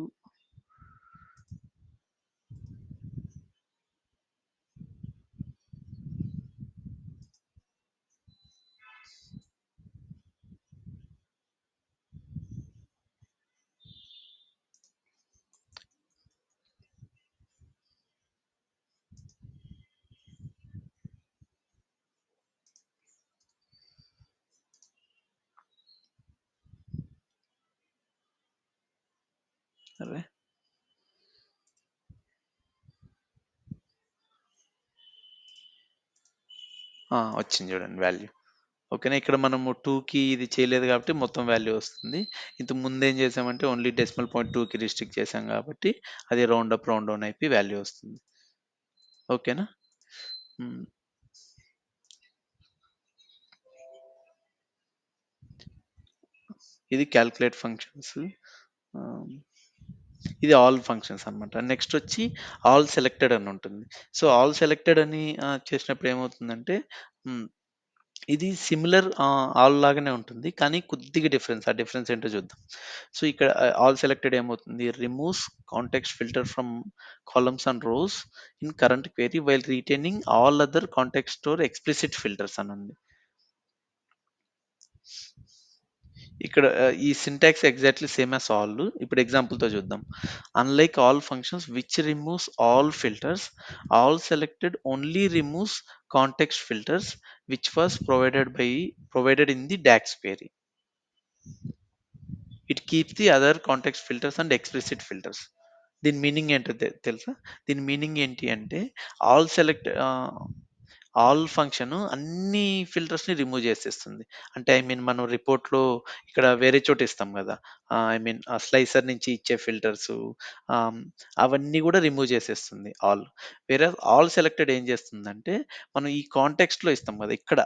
అరే! వచ్చింది చూడండి వాల్యూ. ఓకేనా? ఇక్కడ మనము 2కి ఇది చేయలేదు కాబట్టి మొత్తం వాల్యూ వస్తుంది. ఇంతకు ముందేం చేసామంటే ఓన్లీ డెసిమల్ పాయింట్ 2కి రిస్ట్రిక్ట్ చేసాం కాబట్టి అది రౌండ్ అప్, రౌండ్ డౌన్ అయిపోయి వాల్యూ వస్తుంది. ఓకేనా? హ్మ్. ఇది కాలిక్యులేట్ ఫంక్షన్స్. ఆహ్, ఇది ఆల్ ఫంక్షన్స్ అన్నమాట. నెక్స్ట్ వచ్చి ఆల్ సెలెక్టెడ్ అని ఉంటుంది. సో, ఆల్ సెలెక్టెడ్ అని చేసినప్పుడు ఏమవుతుందంటే హ్మ్. ఇది సిమిలర్ ఆల్ లాగానే ఉంటుంది. కానీ కొద్దిగా డిఫరెన్స్. ఆ డిఫరెన్స్ ఏంటో చూద్దాం. సో, ఇక్కడ ఆల్ సెలెక్టెడ్ ఏమవుతుంది? Removes context filter from columns and rows in current query while retaining all other context store explicit filters అని ఉంది. ఇక్కడ ఈ syntax exactly same as all. ఇప్పుడు ఎగ్జాంపుల్‌తో చూద్దాం. Unlike all functions which removes all filters, all selected only removes context filters which was provided in the DAX query. It keeps the other context filters and explicit filters. దీని meaning ఏంటో తెలుసా? దీని meaning ఏంటి అంటే all select all function అన్ని ఫిల్టర్స్‌ని remove చేసేస్తుంది. అంటే I mean మనం రిపోర్ట్‌లో ఇక్కడ వేరే చోట ఇస్తాం గదా! ఐ మీన్ స్లైసర్ నుంచి ఇచ్చే ఫిల్టర్సు ఆహ్, అవన్నీ గూడా రిమూవ్ చేసేస్తుంది ఆల్. ఆల్ సెలెక్టెడ్ ఏం చేస్తుందంటే మనం ఈ కాంటెక్స్ట్‌లో ఇస్తాం గదా! ఇక్కడ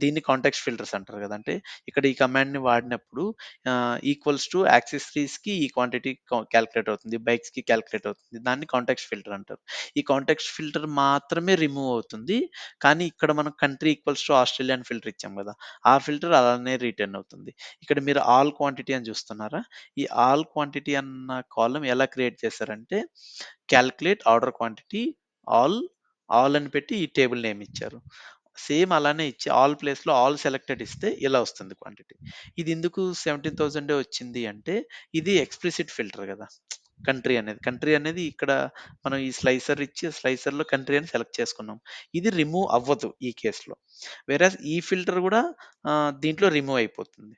దీన్ని కాంటెక్స్ట్ ఫిల్టర్స్ అంటారు గదా! అంటే ఇక్కడ ఈ కమాండ్‌ని వాడినప్పుడు ఈక్వల్స్ టు యాక్సెసరీస్‌కి ఈ క్వాంటిటీ కాలిక్యులేట్ అవుతుంది. బైక్స్‌కి కాలిక్యులేట్ అవుతుంది. దాన్ని కాంటెక్స్ట్ ఫిల్టర్ అంటారు. ఈ కాంటెక్స్ట్ ఫిల్టర్ మాత్రమే రిమూవ్ అవుతుంది. కానీ ఇక్కడ మనం కంట్రీ ఈక్వల్స్ టు ఆస్ట్రేలియా అని ఫిల్టర్ ఇచ్చాం గదా! ఆ ఫిల్టర్ అలానే రిటర్న్ అవుతుంది. ఇక్కడ మీరు ఆల్ క్వాంటిటీ అని చూస్తున్నారా? ఈ ఆల్ క్వాంటిటీ అన్న కాలమ్ ఎలా క్రియేట్ చేశారంటే calculate order quantity all, all అని పెట్టి ఈ టేబుల్ నేమ్ ఇచ్చారు. సేమ్ అలానే ఇచ్చి ఆల్ ప్లేస్‌లో ఆల్ సెలెక్టెడ్ ఇస్తే ఇలా వస్తుంది క్వాంటిటీ. ఇది ఎందుకు 17,000 వచ్చింది అంటే ఇది ఎక్స్‌ప్లిసిట్ ఫిల్టర్ గదా! కంట్రీ అనేది ఇక్కడ మనం ఈ స్లైసర్ ఇచ్చి స్లైసర్‌లో కంట్రీ అని సెలెక్ట్ చేసుకున్నాం. ఇది రిమూవ్ అవ్వదు ఈ కేస్‌లో. వేరస్ ఈ ఫిల్టర్ గూడా దీంట్లో రిమూవ్ అయిపోతుంది.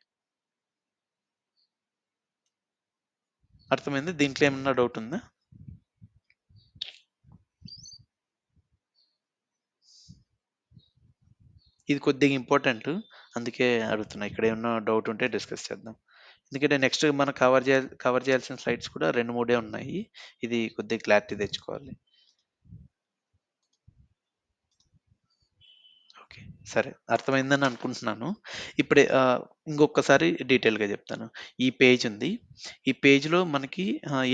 అర్థమైందా? దీంట్లో ఏమన్నా డౌట్ ఉందా? ఇది కొద్దిగా ఇంపార్టెంట్. అందుకే అడుగుతున్నా. ఇక్కడ ఏమన్నా డౌట్ ఉంటే డిస్కస్ చేద్దాం. ఎందుకంటే నెక్స్ట్ మనం కవర్ చేయాల్సిన స్లైడ్స్ కూడా 2, 3 ఉన్నాయి. ఇది కొద్దిగా క్లారిటీ తెచ్చుకోవాలి. ఓకే. సరే. అర్థమైందని అనుకుంటున్నాను. ఇప్పుడే ఇంకొకసారి డీటెయిల్‌గా జెప్తాను. ఈ పేజ్ ఉంది. ఈ పేజ్‌లో మనకి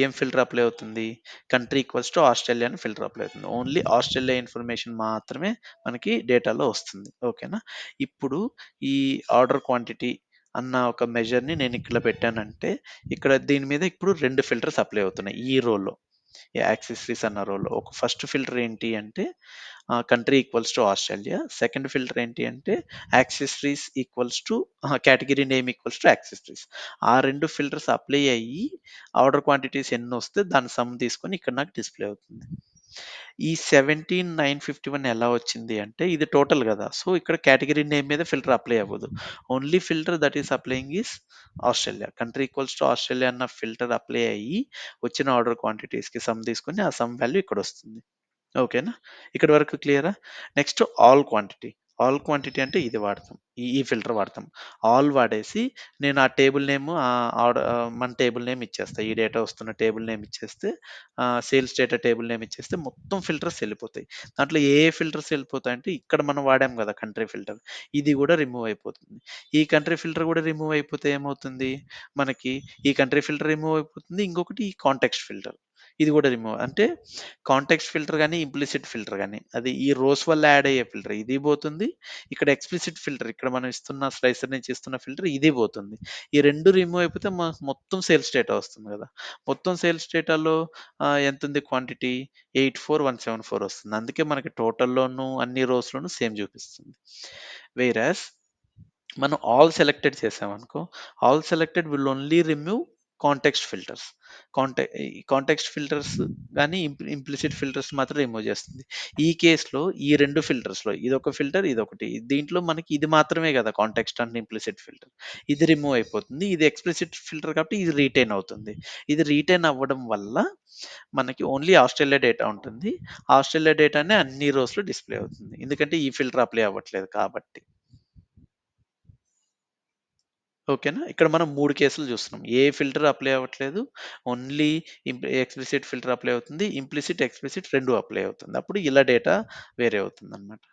ఏం ఫిల్టర్ అప్లై అవుతుంది? కంట్రీ ఈక్వల్స్ టు ఆస్ట్రేలియా అని ఫిల్టర్ అప్లై అవుతుంది. ఓన్లీ ఆస్ట్రేలియా ఇన్ఫర్మేషన్ మాత్రమే మనకి డేటాలో వస్తుంది. ఓకేనా? ఇప్పుడు ఈ ఆర్డర్ క్వాంటిటీ అన్న ఒక మెజర్‌ని నేను ఇక్కడ పెట్టానంటే, ఇక్కడ దీని మీద ఇప్పుడు 2 ఫిల్టర్స్ అప్లై అవుతున్నాయి. ఈ రోలో. యాక్సెసరీస్ అన్న రోలో. ఒక ఫస్ట్ ఫిల్టర్ ఏంటి అంటే country equals to Australia. Second filter ఏంటి అంటే accessories equals to category name equals to accessories. ఆ 2 ఫిల్టర్స్ అప్లై అయ్యి ఆర్డర్ క్వాంటిటీస్ ఎన్నొస్తే దాని సమ్ తీసుకొని ఇక్కడ నాకు డిస్‌ప్లే అవుతుంది. ఈ 17,951 ఎలా వచ్చింది అంటే ఇది టోటల్ గదా! సో, ఇక్కడ కేటగిరీ నేమ్ మీద ఫిల్టర్ అప్లై అవ్వదు. Only filter that is applying is Australia. Country equals to Australia అన్న ఫిల్టర్ అప్లై అయ్యి వచ్చిన ఆర్డర్ క్వాంటిటీస్‌కి సమ్ తీసుకొని ఆ సమ్ వాల్యూ ఇక్కడొస్తుంది. ఓకేనా? ఇక్కడి వరకు క్లియరా? Next all quantity. All quantity అంటే ఇది వాడతాం. ఈ ఫిల్టర్ వాడతాం. ఆల్ వాడేసి నేను ఆ టేబుల్ నేమ్ మన టేబుల్ నేమ్ ఇచ్చేస్తా. ఈ డేటా వస్తున్న టేబుల్ నేమ్ ఇచ్చేస్తే సేల్స్ డేటా టేబుల్ నేమ్ ఇచ్చేస్తే మొత్తం ఫిల్టర్స్ ఎళ్ళిపోతాయి. దాంట్లో ఏ ఫిల్టర్స్ ఎళ్ళిపోతాయంటే ఇక్కడ మనం వాడాం గదా! Country filter. ఇది గూడా రిమూవ్ అయిపోతుంది. ఈ కంట్రీ ఫిల్టర్ గూడా రిమూవ్ అయిపోతే ఏమవుతుంది? మనకి ఈ కంట్రీ ఫిల్టర్ రిమూవ్ అయిపోతుంది. ఇంకొకటి ఈ కాంటెక్స్ట్ ఫిల్టర్. ఇది గూడా రిమూవ్ అంటే కాంటెక్స్ట్ ఫిల్టర్ గాని, ఇంప్లిసిట్ ఫిల్టర్ గాని అది ఈ రోస్ వల్ల యాడ్ అయ్యే ఫిల్టర్ ఇది పోతుంది. ఇక్కడ ఎక్స్‌ప్లిసిట్ ఫిల్టర్ ఇక్కడ మనం ఇస్తున్న స్లైసర్ నుంచి ఇస్తున్న ఫిల్టర్ ఇది పోతుంది. ఈ 2 రిమూవ్ అయిపోతే మనకు మొత్తం సేల్స్ డేటా వస్తుంది గదా! మొత్తం సేల్స్ డేటాలో ఎంతుంది క్వాంటిటీ 84,174 వస్తుంది. అందుకే మనకి టోటల్‌లోను అన్ని రోస్‌లోను సేమ్ చూపిస్తుంది. వేరాస్ మనం ఆల్ సెలెక్టెడ్ చేసామనుకో, all selected will only remove context filters. ఈ కాంటెక్స్ట్ ఫిల్టర్స్ గాని, ఇంప్లిసిట్ ఫిల్టర్స్ మాత్రం రిమూవ్ చేస్తుంది. ఈ కేస్‌లో ఈ 2 ఫిల్టర్స్‌లో ఇదొక ఫిల్టర్, ఇదొకటి. దీంట్లో మనకి ఇది మాత్రమే కదా కాంటెక్స్ట్ అండ్ ఇంప్లిసిట్ ఫిల్టర్. ఇది రిమూవ్ అయిపోతుంది. ఇది ఎక్స్‌ప్లిసిట్ ఫిల్టర్ కాబట్టి ఇది రిటైన్ అవుతుంది. ఇది రిటైన్ అవ్వడం వల్ల మనకి ఓన్లీ ఆస్ట్రేలియా డేటా ఉంటుంది. ఆస్ట్రేలియా డేటానే అన్ని రోస్‌లో డిస్‌ప్లే అవుతుంది. ఎందుకంటే ఈ ఫిల్టర్ అప్లై అవ్వట్లేదు కాబట్టి. ఓకేనా? ఇక్కడ మనం 3 కేసులు చూస్తున్నాం. ఏ ఫిల్టర్ అప్లై అవ్వట్లేదు. ఓన్లీ ఎక్స్‌ప్లిసిట్ ఫిల్టర్ అప్లై అవుతుంది. ఇంప్లిసిట్, ఎక్స్‌ప్లిసిట్ 2 అప్లై అవుతుంది. అప్పుడు ఇలా డేటా వేరే అవుతుందన్నమాట.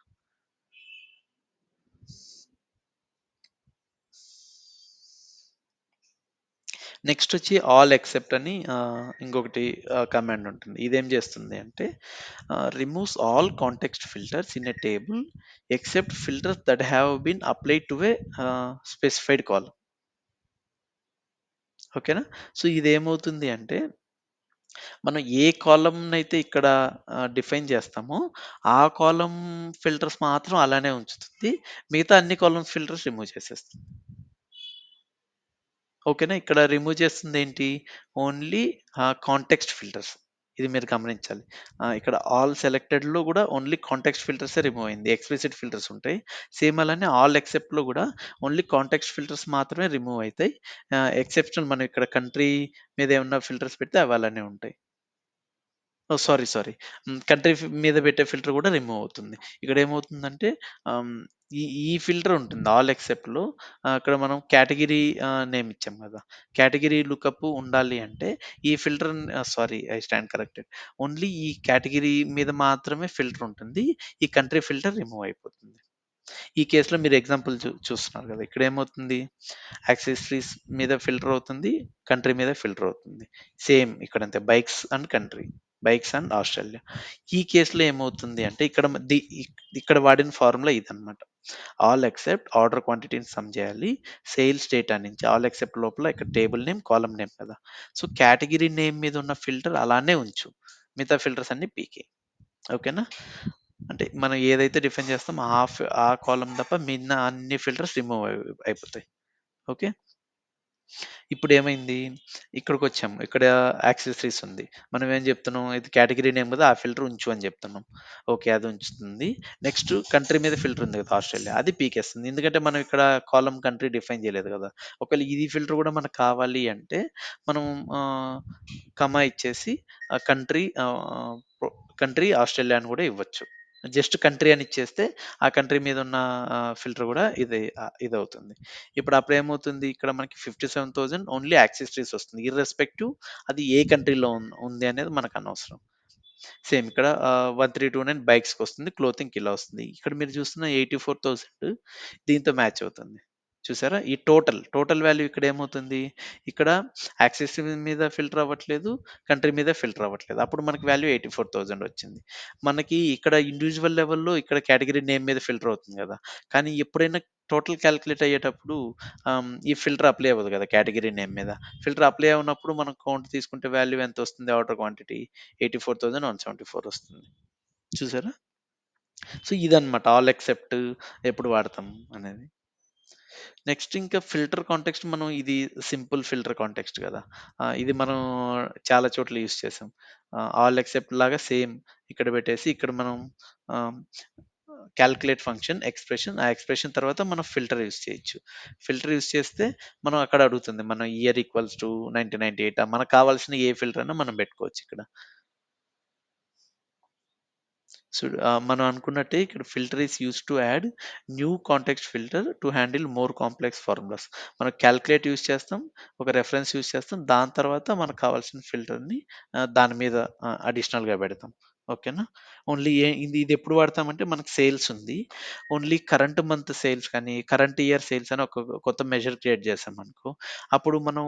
నెక్స్ట్ వచ్చి ఆల్ ఎక్సెప్ట్ అని ఇంకొకటి కమాండ్ ఉంటుంది. ఇదేం చేస్తుంది అంటే removes all context filters in a table except filters that have been applied to a specified column. ఓకేనా? సో ఇదేమవుతుంది అంటే మనం ఏ కాలమ్‌నైతే ఇక్కడ డిఫైన్ చేస్తామో, ఆ కాలమ్ ఫిల్టర్స్ మాత్రం అలానే ఉంచుతుంది. మిగతా అన్ని కాలమ్స్ ఫిల్టర్స్ రిమూవ్ చేసేస్తుంది. ఓకేనా? ఇక్కడ రిమూవ్ చేస్తుందేంటి? Only context filters. ఇది మీరు గమనించాలి. ఇక్కడ ఆల్ సెలెక్టెడ్‌లో గూడా ఓన్లీ కాంటెక్స్ట్ ఫిల్టర్సే రిమూవ్ అయింది. ఎక్స్‌ప్లిసిట్ ఫిల్టర్స్ ఉంటాయి. సేమ్ అలానే ఆల్ ఎక్సెప్ట్‌లో గూడా ఓన్లీ కాంటెక్స్ట్ ఫిల్టర్స్ మాత్రమే రిమూవ్ అయితాయి. ఎక్సెప్షనల్ మనం ఇక్కడ కంట్రీ మీద ఏమన్నా ఫిల్టర్స్ పెడితే అవి అలానే ఉంటాయి. ఓహ్! సారీ. సారీ. కంట్రీ మీద పెట్టే ఫిల్టర్ గూడా రిమూవ్ అవుతుంది. ఇక్కడేమవుతుందంటే ఆహ్, హ్మ్, ఈ ఈ ఫిల్టర్ ఉంటుంది. ఆల్ ఎక్సెప్ట్‌లో అక్కడ మనం కేటగిరీ నేమ్ ఇచ్చాం గదా! కేటగిరీ లుకప్ ఉండాలి అంటే ఈ filter sorry I stand corrected. Only ఈ కేటగిరీ మీద మాత్రమే ఫిల్టర్ ఉంటుంది. ఈ కంట్రీ ఫిల్టర్ రిమూవ్ అయిపోతుంది. ఈ కేస్‌లో మీరు ఎగ్జాంపుల్ చూస్తున్నారు గదా! ఇక్కడేమవుతుంది యాక్సెసరీస్ మీద ఫిల్టర్ అవుతుంది. కంట్రీ మీద ఫిల్టర్ అవుతుంది. సేమ్ ఇక్కడంతే bikes and country. Bikes and Australia. ఈ కేస్‌లో ఏమవుతుంది అంటే ఇక్కడ ఇక్కడ వాడిన ఫార్ములా ఇదన్నమాట. ఆల్ ఎక్సెప్ట్ ఆర్డర్ క్వాంటిటీని సమ్ చేయాలి. సేల్స్ డేటా నుంచి ఆల్ ఎక్సెప్ట్ లోపల ఇక్కడ టేబుల్ నేమ్, కాలమ్ నేమ్ కదా! సో, కేటగిరీ నేమ్ మీద ఉన్న ఫిల్టర్ అలానే ఉంచు. మిగతా ఫిల్టర్స్ అన్నీ పీకేయి. ఓకేనా? అంటే మనం ఏదైతే డిఫైన్ చేస్తామో ఆ కాలమ్ తప్ప మిగిలిన అన్ని ఫిల్టర్స్ రిమూవ్ అయిపోతాయి. ఓకే. ఇప్పుడేమైంది? ఇక్కడికొచ్చాము. ఇక్కడ యాక్సెసరీస్ ఉంది. మనం ఏం చెప్తున్నాం? ఇది కేటగరీ నేమ్ కదా! ఆ ఫిల్టర్ ఉంచు అని చెప్తున్నాం. ఓకే. అది ఉంచుతుంది. నెక్స్ట్ కంట్రీ మీద ఫిల్టర్ ఉంది కదా! ఆస్ట్రేలియా. అది పీకేస్తుంది. ఎందుకంటే మనం ఇక్కడ కాలమ్ కంట్రీ డిఫైన్ చేయలేదు కదా! ఒకవేళ ఇది ఫిల్టర్ కూడా మనకు కావాలి అంటే మనం ఆహ్, కమా ఇచ్చేసి కంట్రీ కంట్రీ ఆస్ట్రేలియా అని కూడా ఇవ్వచ్చు. జస్ట్ కంట్రీ అని ఇచ్చేస్తే ఆ కంట్రీ మీద ఉన్న ఫిల్టర్ కూడా ఇదవుతుంది. ఇప్పుడు అప్పుడేమవుతుంది ఇక్కడ మనకి 57,000 ఓన్లీ యాక్సెసరీస్ వస్తుంది. ఇర్రెస్పెక్టివ్ అది ఏ కంట్రీలో ఉంది అనేది మనకు అనవసరం. సేమ్ ఇక్కడ 1329 బైక్స్‌కొస్తుంది. క్లోతింగ్‌కి ఇలా వస్తుంది. ఇక్కడ మీరు చూస్తున్న 84,000 దీంతో మ్యాచ్ అవుతుంది. చూసారా? ఈ టోటల్ వాల్యూ ఇక్కడ ఏమవుతుంది? ఇక్కడ యాక్సెస్ మీద ఫిల్టర్ అవ్వట్లేదు. కంట్రీ మీద ఫిల్టర్ అవ్వట్లేదు. అప్పుడు మనకి వాల్యూ 84,000 వచ్చింది. మనకి ఇక్కడ ఇండివిడ్యువల్ లెవెల్‌లో ఇక్కడ కేటగరీ నేమ్ మీద ఫిల్టర్ అవుతుంది గదా! కానీ ఎప్పుడైనా టోటల్ కాలిక్యులేట్ అయ్యేటప్పుడు ఈ ఫిల్టర్ అప్లై అవ్వదు గదా! కేటగరీ నేమ్ మీద. ఫిల్టర్ అప్లై అవ్వనప్పుడు మనం కౌంట్ తీసుకుంటే వాల్యూ ఎంతొస్తుంది ఆర్డర్ క్వాంటిటీ? 84,174 వస్తుంది. చూసారా? సో, ఇదన్నమాట ఆల్ ఎక్సెప్ట్ ఎప్పుడు వాడతాం అనేది. నెక్స్ట్ ఇంకా ఫిల్టర్ కాంటెక్స్ట్ మనం ఇది సింపుల్ ఫిల్టర్ కాంటెక్స్ట్ కదా! ఇది మనం చాలా చోట్ల యూజ్ చేసాం. ఆల్ ఎక్సెప్ట్ లాగా సేమ్ ఇక్కడ పెట్టేసి ఇక్కడ మనం ఆహ్, కాలిక్యులేట్ ఫంక్షన్ ఎక్స్‌ప్రెషన్ ఆ ఎక్స్‌ప్రెషన్ తర్వాత మనం ఫిల్టర్ యూజ్ చేయొచ్చు. ఫిల్టర్ యూజ్ చేస్తే మనం అక్కడ అడుగుతుంది. మనం ఇయర్ ఈక్వల్స్ టు 1998 మనకు కావాల్సిన ఏ ఫిల్టర్ అయినా మనం పెట్టుకోవచ్చు ఇక్కడ. చూడు మనం అనుకున్నట్టే ఇక్కడ filter is used to add new context filter to handle more complex formulas. మనం క్యాలిక్యులేట్ యూజ్ చేస్తాం. ఒక రెఫరెన్స్ యూజ్ చేస్తాం. దాని తర్వాత మనకు కావాల్సిన ఫిల్టర్‌ని దాని మీద అడిషనల్‌గా పెడతాం. ఓకేనా? ఓన్లీ ఇది ఇది ఎప్పుడు వాడతామంటే మనకు సేల్స్ ఉంది. ఓన్లీ కరెంట్ మంత్ సేల్స్ కానీ, కరెంట్ ఇయర్ సేల్స్ అని ఒక కొత్త మెజర్ క్రియేట్ చేశామనుకో, అప్పుడు మనం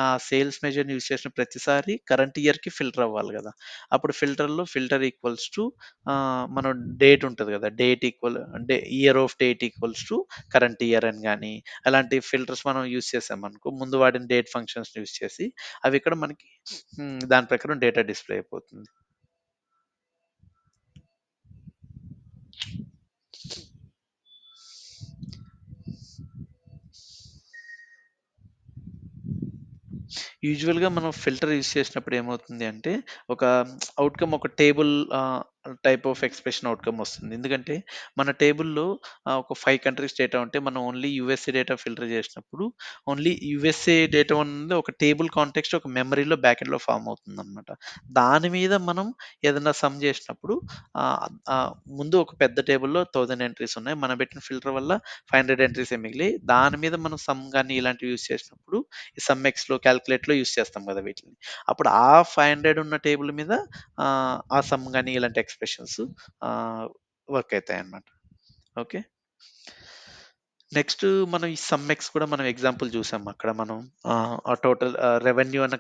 ఆ సేల్స్ మెజర్‌ని యూజ్ చేసిన ప్రతిసారి కరెంట్ ఇయర్‌కి ఫిల్టర్ అవ్వాలి గదా! అప్పుడు ఫిల్టర్‌లో ఫిల్టర్ ఈక్వల్స్ టు మనం డేట్ ఉంటది గదా! Year of date equals to current year అని గాని, అలాంటి ఫిల్టర్స్ మనం యూజ్ చేసామనుకో, ముందు వాడిన డేట్ ఫంక్షన్స్‌ని యూజ్ చేసి, అవి ఇక్కడ మనకి దాని ప్రకారం డేటా డిస్‌ప్లే అయిపోతుంది. యూజువల్‌గా మనం ఫిల్టర్ యూజ్ చేసినప్పుడు ఏమవుతుంది అంటే, ఒక ఒక table type of expression outcome వస్తుంది. ఎందుకంటే, మన టేబుల్‌లో ఒక 5 కంట్రీస్ డేటా ఉంటే, మనం ఓన్లీ యూఎస్ఏ డేటా ఫిల్టర్ చేసినప్పుడు, ఓన్లీ యూఎస్ఏ డేటా ఉన్నది ఒక టేబుల్ కాంటెక్స్ట్ ఒక మెమరీలో బ్యాకెండ్‌లో ఫార్మ్ అవుతుందనమాట. దాని మీద మనం ఏదన్నా సమ్ చేసినప్పుడు ఆహ్, ఆహ్, ముందు ఒక పెద్ద టేబుల్‌లో 1000 ఎంట్రీస్ ఉన్నాయి. మనం పెట్టిన ఫిల్టర్ వల్ల 500 ఎంట్రీసే మిగిలాయి. దాని మీద మనం సమ్ గాని ఇలాంటివి యూజ్ చేసినప్పుడు ఈ సమ్ ఎక్స్‌లో, కాలిక్యులేట్‌లో యూజ్ చేస్తాం గదా! వీటిని. అప్పుడు ఆ 500 ఉన్న టేబుల్ మీద ఆ సమ్ గాని ఇలాంటి ఎక్స్‌ప్రెషన్స్ ఆహ్, వర్క్ అయితాయన్నమాట. ఓకే. నెక్స్ట్ మనం ఈ సమ్ ఎక్స్ కూడా మనం ఎగ్జాంపుల్ చూసాం. అక్కడ మనం ఆ టోటల్ రెవెన్యూ అన్న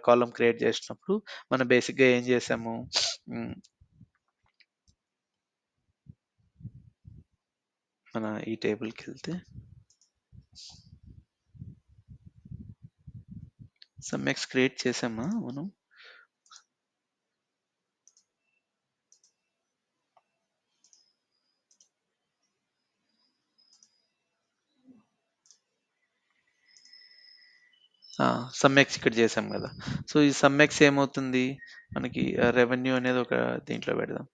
కాలమ్ క్రియేట్ చేసినప్పుడు మనం బేసిక్‌గా ఏం చేసాము? హ్మ్. మన ఈ టేబుల్‌కెళ్తే సమ్ ఎక్స్ క్రియేట్ చేసామా మనం? ఆ! సమ్ ఎక్స్ ఇక్కడ చేసాం గదా! సో, ఈ సమ్ ఎక్స్ ఏమవుతుంది? మనకి రెవెన్యూ అనేది ఒక దీంట్లో పెడదాం.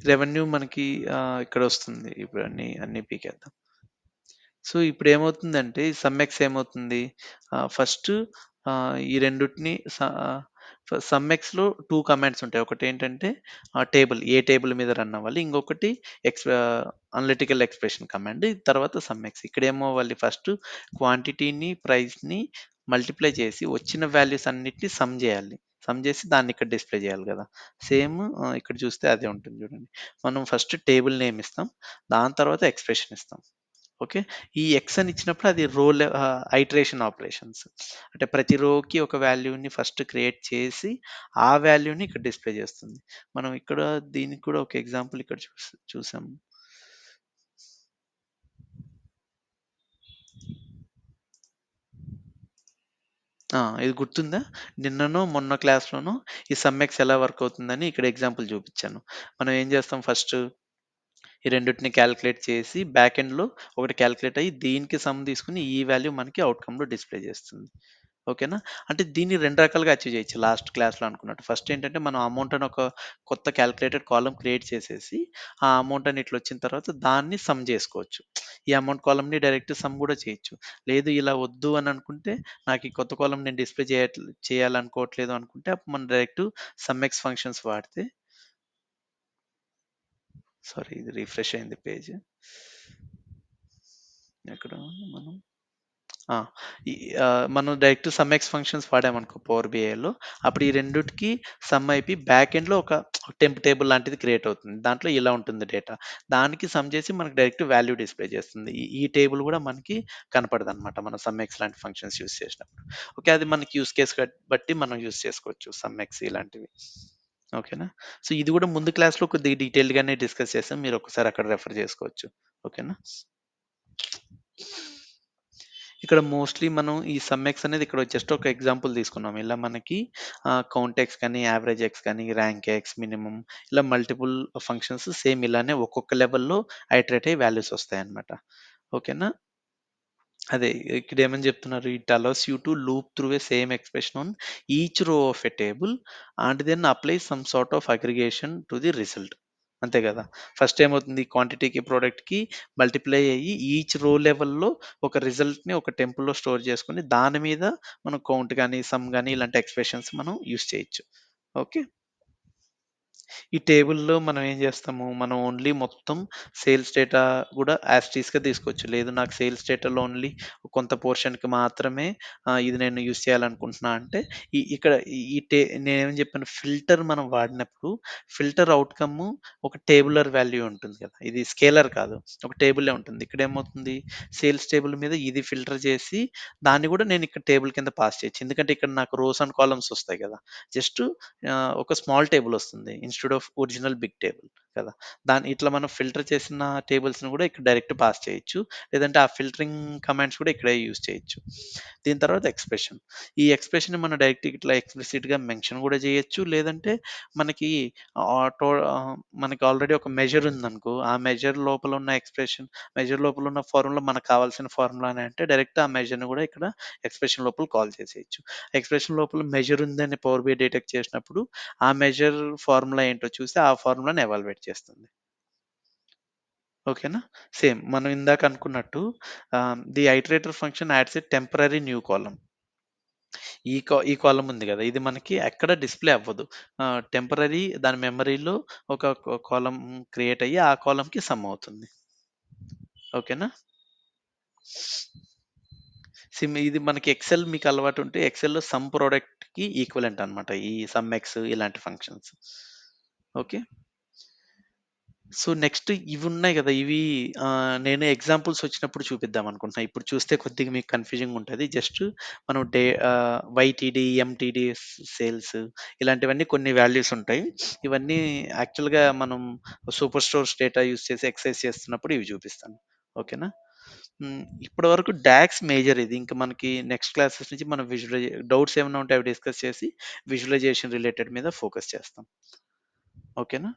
రెవెన్యూ మనకి ఇక్కడొస్తుంది. ఇప్పుడు అన్నీ పీకేద్దాం. సో, ఇప్పుడేమవుతుందంటే ఈ సమ్ ఎక్స్ ఏమవుతుంది? ఫస్ట్ ఈ రెండిటిని సమ్ ఎక్స్‌లో 2 కమాండ్స్ ఉంటాయి. ఒకటేంటంటే ఏ టేబుల్ మీద రన్ అవ్వాలి. ఇంకొకటి అనలిటికల్ ఎక్స్‌ప్రెషన్ కమాండ్. తర్వాత సమ్ ఎక్స్. ఇక్కడేమవ్వాలి ఫస్ట్ క్వాంటిటీని, ప్రైస్‌ని మల్టిప్లై చేసి వచ్చిన వాల్యూస్ అన్నిటిని సమ్ జేయాలి. సమ్ జేసి దాన్ని ఇక్కడ డిస్‌ప్లే జేయాలి గదా! సేమ్ ఇక్కడ చూస్తే అదే ఉంటుంది చూడండి. మనం ఫస్ట్ టేబుల్ నేమ్ ఇస్తాం. దాని తర్వాత ఎక్స్‌ప్రెషన్ ఇస్తాం. ఓకే. ఈ ఎక్స్ అని ఇచ్చినప్పుడు అది ఐటరేషన్ ఆపరేషన్స్. అంటే ప్రతి రోకి ఒక వాల్యూని ఫస్ట్ క్రియేట్ చేసి, ఆ వాల్యూని ఇక్కడ డిస్‌ప్లే చేస్తుంది. మనం ఇక్కడ దీనికి కూడా ఒక ఎగ్జాంపుల్ ఇక్కడ చూసాం. ఇది గుర్తుందా? నిన్ననో, మొన్న క్లాస్‌లోనో ఈ సమ్ ఎక్స్ ఎలా వర్క్ అవుతుందని ఇక్కడ ఎగ్జాంపుల్ చూపించాను. మనం ఏం చేస్తాం ఫస్ట్ ఈ రెండిటిని కాలిక్యులేట్ చేసి బ్యాక్ ఎండ్‌లో ఒకటి కాలిక్యులేట్ అయ్యి దీనికి సమ్ తీసుకొని ఈ వాల్యూ మనకి ఔట్‌కమ్‌లో డిస్‌ప్లే చేస్తుంది. ఓకేనా? అంటే దీన్ని 2 రకాలుగా అచీవ్ చేయొచ్చు. లాస్ట్ క్లాస్‌లో అనుకున్నట్టు. ఫస్ట్ ఏంటంటే మనం అమౌంట్ అని ఒక కొత్త కాలిక్యులేటెడ్ కాలమ్ క్రియేట్ చేసేసి, ఆ అమౌంట్ అని ఇట్లొచ్చిన తర్వాత దాన్ని సమ్ జేసుకోవచ్చు. ఈ అమౌంట్ కాలమ్‌ని డైరెక్ట్ సమ్ గూడా చేయొచ్చు. లేదు ఇలా వద్దు అని అనుకుంటే, నాకు ఈ కొత్త కాలమ్ నేను డిస్‌ప్లే చేయాలనుకోవట్లేదు అనుకుంటే, అప్పుడు మనం డైరెక్ట్ సమ్ ఎక్స్ ఫంక్షన్స్ వాడితే సారీ, ఇది రిఫ్రెష్ అయింది పేజ్. ఎక్కడ ఉంది మనం? ఆ! ఈ మనం డైరెక్ట్ సమ్ ఎక్స్ ఫంక్షన్స్ వాడామనుకో పవర్ బిఐలో, అప్పుడు ఈ రెండిటికి సమ్ అయిపోయి బ్యాక్ ఎండ్‌లో ఒక టెంప్ టేబుల్ లాంటిది క్రియేట్ అవుతుంది. దాంట్లో ఇలా ఉంటుంది డేటా. దానికి సమ్ చేసి మనకు డైరెక్ట్ వాల్యూ డిస్‌ప్లే చేస్తుంది. ఈ ఈ టేబుల్ కూడా మనకి కనపడదనమాట. మనం సమ్ ఎక్స్ లాంటి ఫంక్షన్స్ యూజ్ చేసినప్పుడు. ఓకే. అది మనకి యూజ్ కేస్ బట్టి మనం యూజ్ చేసుకోవచ్చు సమ్ ఎక్స్ ఇలాంటివి. ఓకేనా? సో, ఇది కూడా ముందు క్లాస్‌లో కొద్దిగా డీటెయిల్డ్‌గానే డిస్కస్ చేసాం. మీరు ఒకసారి అక్కడ రెఫర్ చేసుకోవచ్చు. ఓకేనా? ఇక్కడ మోస్ట్‌లీ మనం ఈ సమ్ ఎక్స్ అనేది ఇక్కడ జస్ట్ ఒక ఎగ్జాంపుల్ తీసుకున్నాం. ఇలా మనకి కౌంట్ ఎక్స్ కానీ, యావరేజ్ ఎక్స్ కానీ, ర్యాంక్ ఎక్స్, మినిమమ్ ఇలా మల్టిపుల్ ఫంక్షన్స్ సేమ్ ఇలానే ఒక్కొక్క లెవెల్‌లో ఐటరేట్ అయ్యి వాల్యూస్ వస్తాయన్నమాట. ఓకేనా? అదే ఇక్కడేమని చెప్తున్నారు? It allows you to loop through a same expression on each row of a table and then apply some sort of aggregation to the result. అంతే కదా! ఫస్ట్ ఏమవుతుంది? క్వాంటిటీకి, ప్రొడక్ట్‌కి మల్టిప్లై అయ్యి ఈచ్ రో లెవెల్‌లో ఒక రిజల్ట్‌ని ఒక టెంపుల్‌లో స్టోర్ చేసుకొని దాని మీద మనం కౌంట్ గాని, సమ్ గాని ఇలాంటి ఎక్స్‌ప్రెషన్స్ మనం యూజ్ చేయొచ్చు. ఓకే. ఈ టేబుల్‌లో మనం ఏం చేస్తాము, మనం ఓన్లీ మొత్తం సేల్స్ డేటా గూడా యాజ్ ఇట్ ఈస్‌గా తీసుకోవచ్చు. లేదు నాకు సేల్స్ డేటాలో ఓన్లీ కొంత పోర్షన్‌కి మాత్రమే ఇది నేను యూజ్ చేయాలనుకుంటున్నా అంటే ఇక్కడ ఈ నేనేమని చెప్పాను ఫిల్టర్ మనం వాడినప్పుడు ఫిల్టర్ ఔట్‌కమ్ ఒక టేబులర్ వాల్యూ ఉంటుంది కదా! ఇది స్కేలర్ కాదు. ఒక టేబులే ఉంటుంది. ఇక్కడేమవుతుంది సేల్స్ టేబుల్ మీద ఇది ఫిల్టర్ చేసి దాన్ని గూడా నేను ఇక్కడ టేబుల్ కింద పాస్ చేయొచ్చు. ఎందుకంటే ఇక్కడ నాకు రోస్ అండ్ కాలమ్స్ వస్తాయి కదా! జస్ట్ ఒక స్మాల్ టేబుల్ వస్తుంది. Instead of original big table కదా! ఇట్లా మనం ఫిల్టర్ చేసిన టేబుల్స్‌ని కూడా ఇక్కడ డైరెక్ట్ పాస్ చేయొచ్చు. లేదంటే ఆ ఫిల్టరింగ్ కమాండ్స్ కూడా ఇక్కడే యూజ్ చేయొచ్చు. దీని తర్వాత ఎక్స్‌ప్రెషన్. ఈ ఎక్స్‌ప్రెషన్‌ని మనం డైరెక్ట్ ఇట్లా ఎక్స్‌ప్లిసిట్‌గా మెన్షన్ కూడా చేయొచ్చు. లేదంటే మనకి ఆటో మనకి ఆల్రెడీ ఒక మెజర్ ఉందనుకో, ఆ మెజర్ లోపల ఉన్న ఎక్స్‌ప్రెషన్, మెజర్ లోపల ఉన్న ఫార్ములా మనకు కావాల్సిన ఫార్ములానే అంటే డైరెక్ట్ ఆ మెజర్‌ని కూడా ఇక్కడ ఎక్స్‌ప్రెషన్ లోపల కాల్ చేసేయొచ్చు. ఎక్స్‌ప్రెషన్ లోపల మెజర్ ఉందని పవర్ బిఐ డిటెక్ట్ చేసినప్పుడు, ఆ మెజర్ ఫార్ములా ఏంటో చూసి ఆ ఫార్ములాని ఎవాల్యుయేట్ చేస్తుంది. ఓకేనా? సేమ్ మనం ఇందాక అనుకున్నట్టు the iterator function ads a temporary new column. ఈ కాలమ్ ఉంది గదా! ఇది మనకి ఎక్కడ డిస్‌ప్లే అవ్వదు. టెంపరరీ దాని మెమరీలో ఒక కాలమ్ క్రియేట్ అయ్యి, ఆ కాలమ్‌కి సమ్ అవుతుంది. ఓకేనా? ఇది మనకి ఎక్సెల్ మీకు అలవాటుంటే ఎక్సెల్‌లో సమ్ ప్రొడక్ట్‌కి ఈక్వివలెంట్ అన్నమాట. ఈ సమ్ ఎక్స్ ఇలాంటి ఫంక్షన్స్. ఓకే. సో, నెక్స్ట్ ఇవున్నాయి గదా! ఇవి నేను ఎగ్జాంపుల్స్ వచ్చినప్పుడు చూపిద్దాం అనుకుంటున్నా. ఇప్పుడు చూస్తే కొద్దిగా మీకు కన్‌ఫ్యూజింగ్‌గా ఉంటది. జస్ట్ మనం వైటీడీ, ఎంటీడీ సేల్స్ ఇలాంటివన్నీ కొన్ని వాల్యూస్ ఉంటాయి. ఇవన్నీ యాక్చువల్‌గా మనం సూపర్ స్టోర్స్ డేటా యూజ్ చేసి ఎక్సర్సైజ్ చేస్తున్నప్పుడు ఇవి చూపిస్తాను. ఓకేనా? ఇప్పటి వరకు డాక్స్ మేజర్ ఇది. ఇంక మనకి నెక్స్ట్ క్లాసెస్ నుంచి మనం డౌట్స్ ఏమన్నా ఉంటే అవి డిస్కస్ చేసి విజువలైజేషన్ రిలేటెడ్ మీద ఫోకస్ చేస్తాం. ఓకేనా?